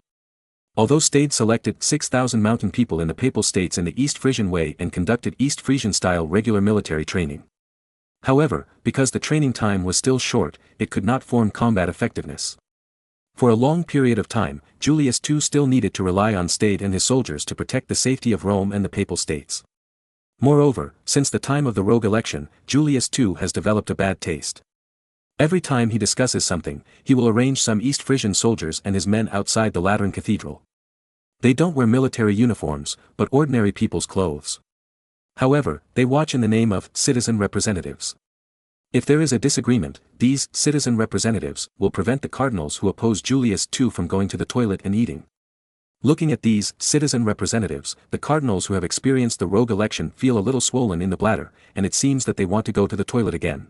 Although Stade selected 6,000 mountain people in the Papal States in the East Frisian way and conducted East Frisian-style regular military training. However, because the training time was still short, it could not form combat effectiveness. For a long period of time, Julius II still needed to rely on Stade and his soldiers to protect the safety of Rome and the Papal States. Moreover, since the time of the rogue election, Julius II has developed a bad taste. Every time he discusses something, he will arrange some East Frisian soldiers and his men outside the Lateran Cathedral. They don't wear military uniforms, but ordinary people's clothes. However, they watch in the name of citizen representatives. If there is a disagreement, these citizen representatives will prevent the cardinals who oppose Julius II from going to the toilet and eating. Looking at these citizen representatives, the cardinals who have experienced the rogue election feel a little swollen in the bladder, and it seems that they want to go to the toilet again.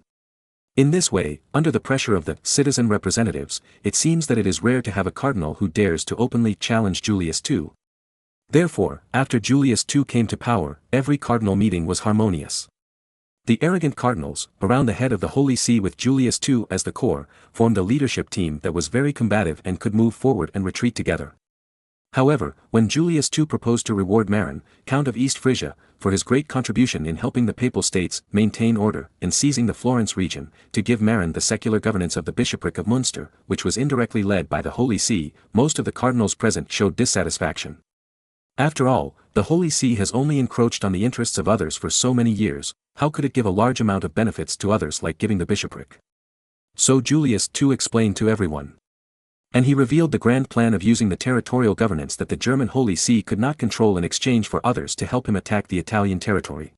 In this way, under the pressure of the citizen representatives, it seems that it is rare to have a cardinal who dares to openly challenge Julius II. Therefore, after Julius II came to power, every cardinal meeting was harmonious. The arrogant cardinals, around the head of the Holy See with Julius II as the core, formed a leadership team that was very combative and could move forward and retreat together. However, when Julius II proposed to reward Marin, Count of East Frisia, for his great contribution in helping the Papal States maintain order and seizing the Florence region, to give Marin the secular governance of the bishopric of Munster, which was indirectly led by the Holy See, most of the cardinals present showed dissatisfaction. After all, the Holy See has only encroached on the interests of others for so many years, how could it give a large amount of benefits to others like giving the bishopric? So Julius II explained to everyone. And he revealed the grand plan of using the territorial governance that the German Holy See could not control in exchange for others to help him attack the Italian territory.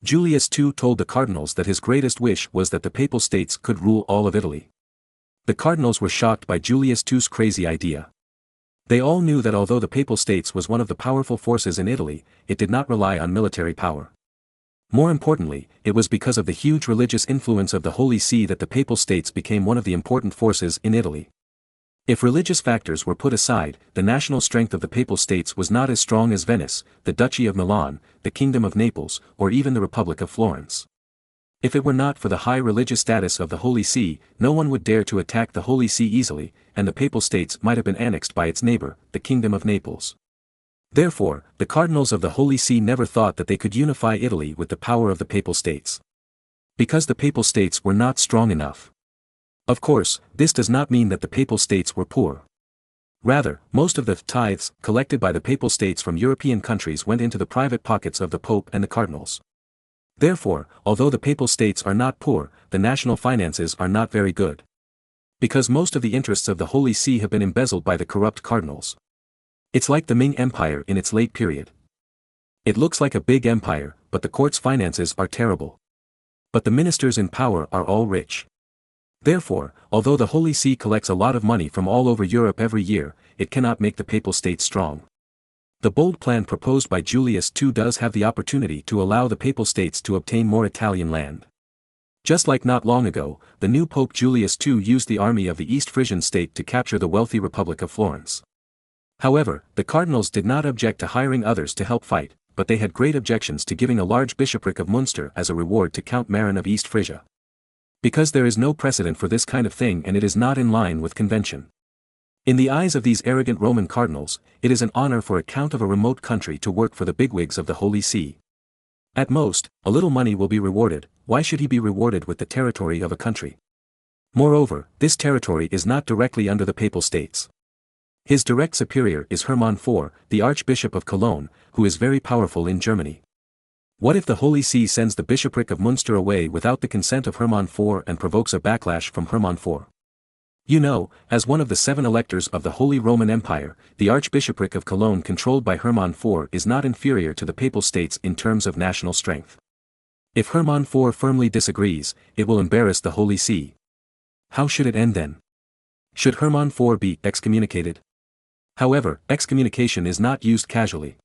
Julius II told the cardinals that his greatest wish was that the Papal States could rule all of Italy. The cardinals were shocked by Julius II's crazy idea. They all knew that although the Papal States was one of the powerful forces in Italy, it did not rely on military power. More importantly, it was because of the huge religious influence of the Holy See that the Papal States became one of the important forces in Italy. If religious factors were put aside, the national strength of the Papal States was not as strong as Venice, the Duchy of Milan, the Kingdom of Naples, or even the Republic of Florence. If it were not for the high religious status of the Holy See, no one would dare to attack the Holy See easily, and the Papal States might have been annexed by its neighbor, the Kingdom of Naples. Therefore, the cardinals of the Holy See never thought that they could unify Italy with the power of the Papal States. Because the Papal States were not strong enough. Of course, this does not mean that the Papal States were poor. Rather, most of the tithes collected by the Papal States from European countries went into the private pockets of the Pope and the cardinals. Therefore, although the Papal States are not poor, the national finances are not very good. Because most of the interests of the Holy See have been embezzled by the corrupt cardinals. It's like the Ming Empire in its late period. It looks like a big empire, but the court's finances are terrible. But the ministers in power are all rich. Therefore, although the Holy See collects a lot of money from all over Europe every year, it cannot make the Papal States strong. The bold plan proposed by Julius II does have the opportunity to allow the Papal States to obtain more Italian land. Just like not long ago, the new Pope Julius II used the army of the East Frisian state to capture the wealthy Republic of Florence. However, the cardinals did not object to hiring others to help fight, but they had great objections to giving a large bishopric of Munster as a reward to Count Marin of East Frisia. Because there is no precedent for this kind of thing and it is not in line with convention. In the eyes of these arrogant Roman cardinals, it is an honor for a count of a remote country to work for the bigwigs of the Holy See. At most, a little money will be rewarded. Why should he be rewarded with the territory of a country? Moreover, this territory is not directly under the Papal States. His direct superior is Hermann IV, the Archbishop of Cologne, who is very powerful in Germany. What if the Holy See sends the bishopric of Munster away without the consent of Hermann IV and provokes a backlash from Hermann IV? You know, as one of the 7 electors of the Holy Roman Empire, the Archbishopric of Cologne controlled by Hermann IV is not inferior to the Papal States in terms of national strength. If Hermann IV firmly disagrees, it will embarrass the Holy See. How should it end then? Should Hermann IV be excommunicated? However, excommunication is not used casually.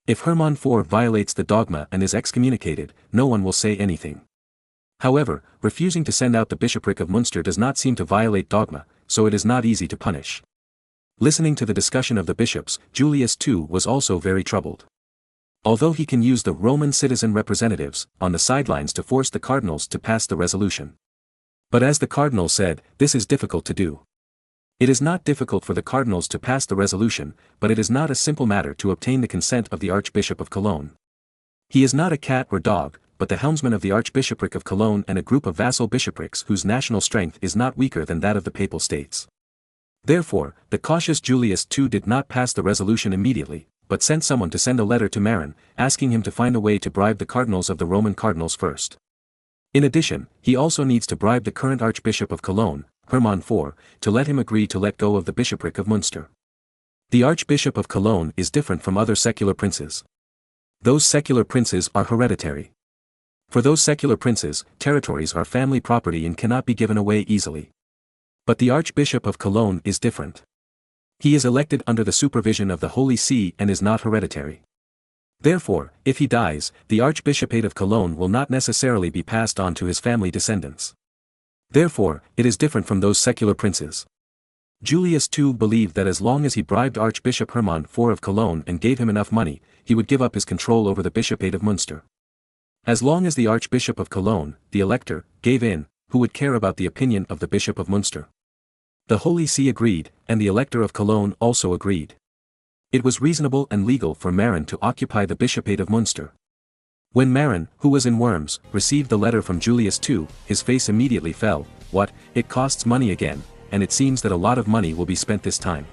If Hermann IV violates the dogma and is excommunicated, no one will say anything. However, refusing to send out the bishopric of Munster does not seem to violate dogma, so it is not easy to punish. Listening to the discussion of the bishops, Julius II was also very troubled. Although he can use the Roman citizen representatives on the sidelines to force the cardinals to pass the resolution. But as the cardinal said, this is difficult to do. It is not difficult for the cardinals to pass the resolution, but it is not a simple matter to obtain the consent of the Archbishop of Cologne. He is not a cat or dog, but the helmsman of the Archbishopric of Cologne and a group of vassal bishoprics whose national strength is not weaker than that of the Papal States. Therefore, the cautious Julius II did not pass the resolution immediately, but sent someone to send a letter to Marin, asking him to find a way to bribe the cardinals of the Roman cardinals first. In addition, he also needs to bribe the current Archbishop of Cologne, Hermann IV, to let him agree to let go of the bishopric of Munster. The Archbishop of Cologne is different from other secular princes. Those secular princes are hereditary. For those secular princes, territories are family property and cannot be given away easily. But the Archbishop of Cologne is different. He is elected under the supervision of the Holy See and is not hereditary. Therefore, if he dies, the Archbishopate of Cologne will not necessarily be passed on to his family descendants. Therefore, it is different from those secular princes. Julius II believed that as long as he bribed Archbishop Hermann IV of Cologne and gave him enough money, he would give up his control over the Bishopate of Munster. As long as the Archbishop of Cologne, the elector, gave in, who would care about the opinion of the Bishop of Munster? The Holy See agreed, and the elector of Cologne also agreed. It was reasonable and legal for Marin to occupy the Bishopate of Munster. When Marin, who was in Worms, received the letter from Julius II, his face immediately fell. What, it costs money again, and it seems that a lot of money will be spent this time.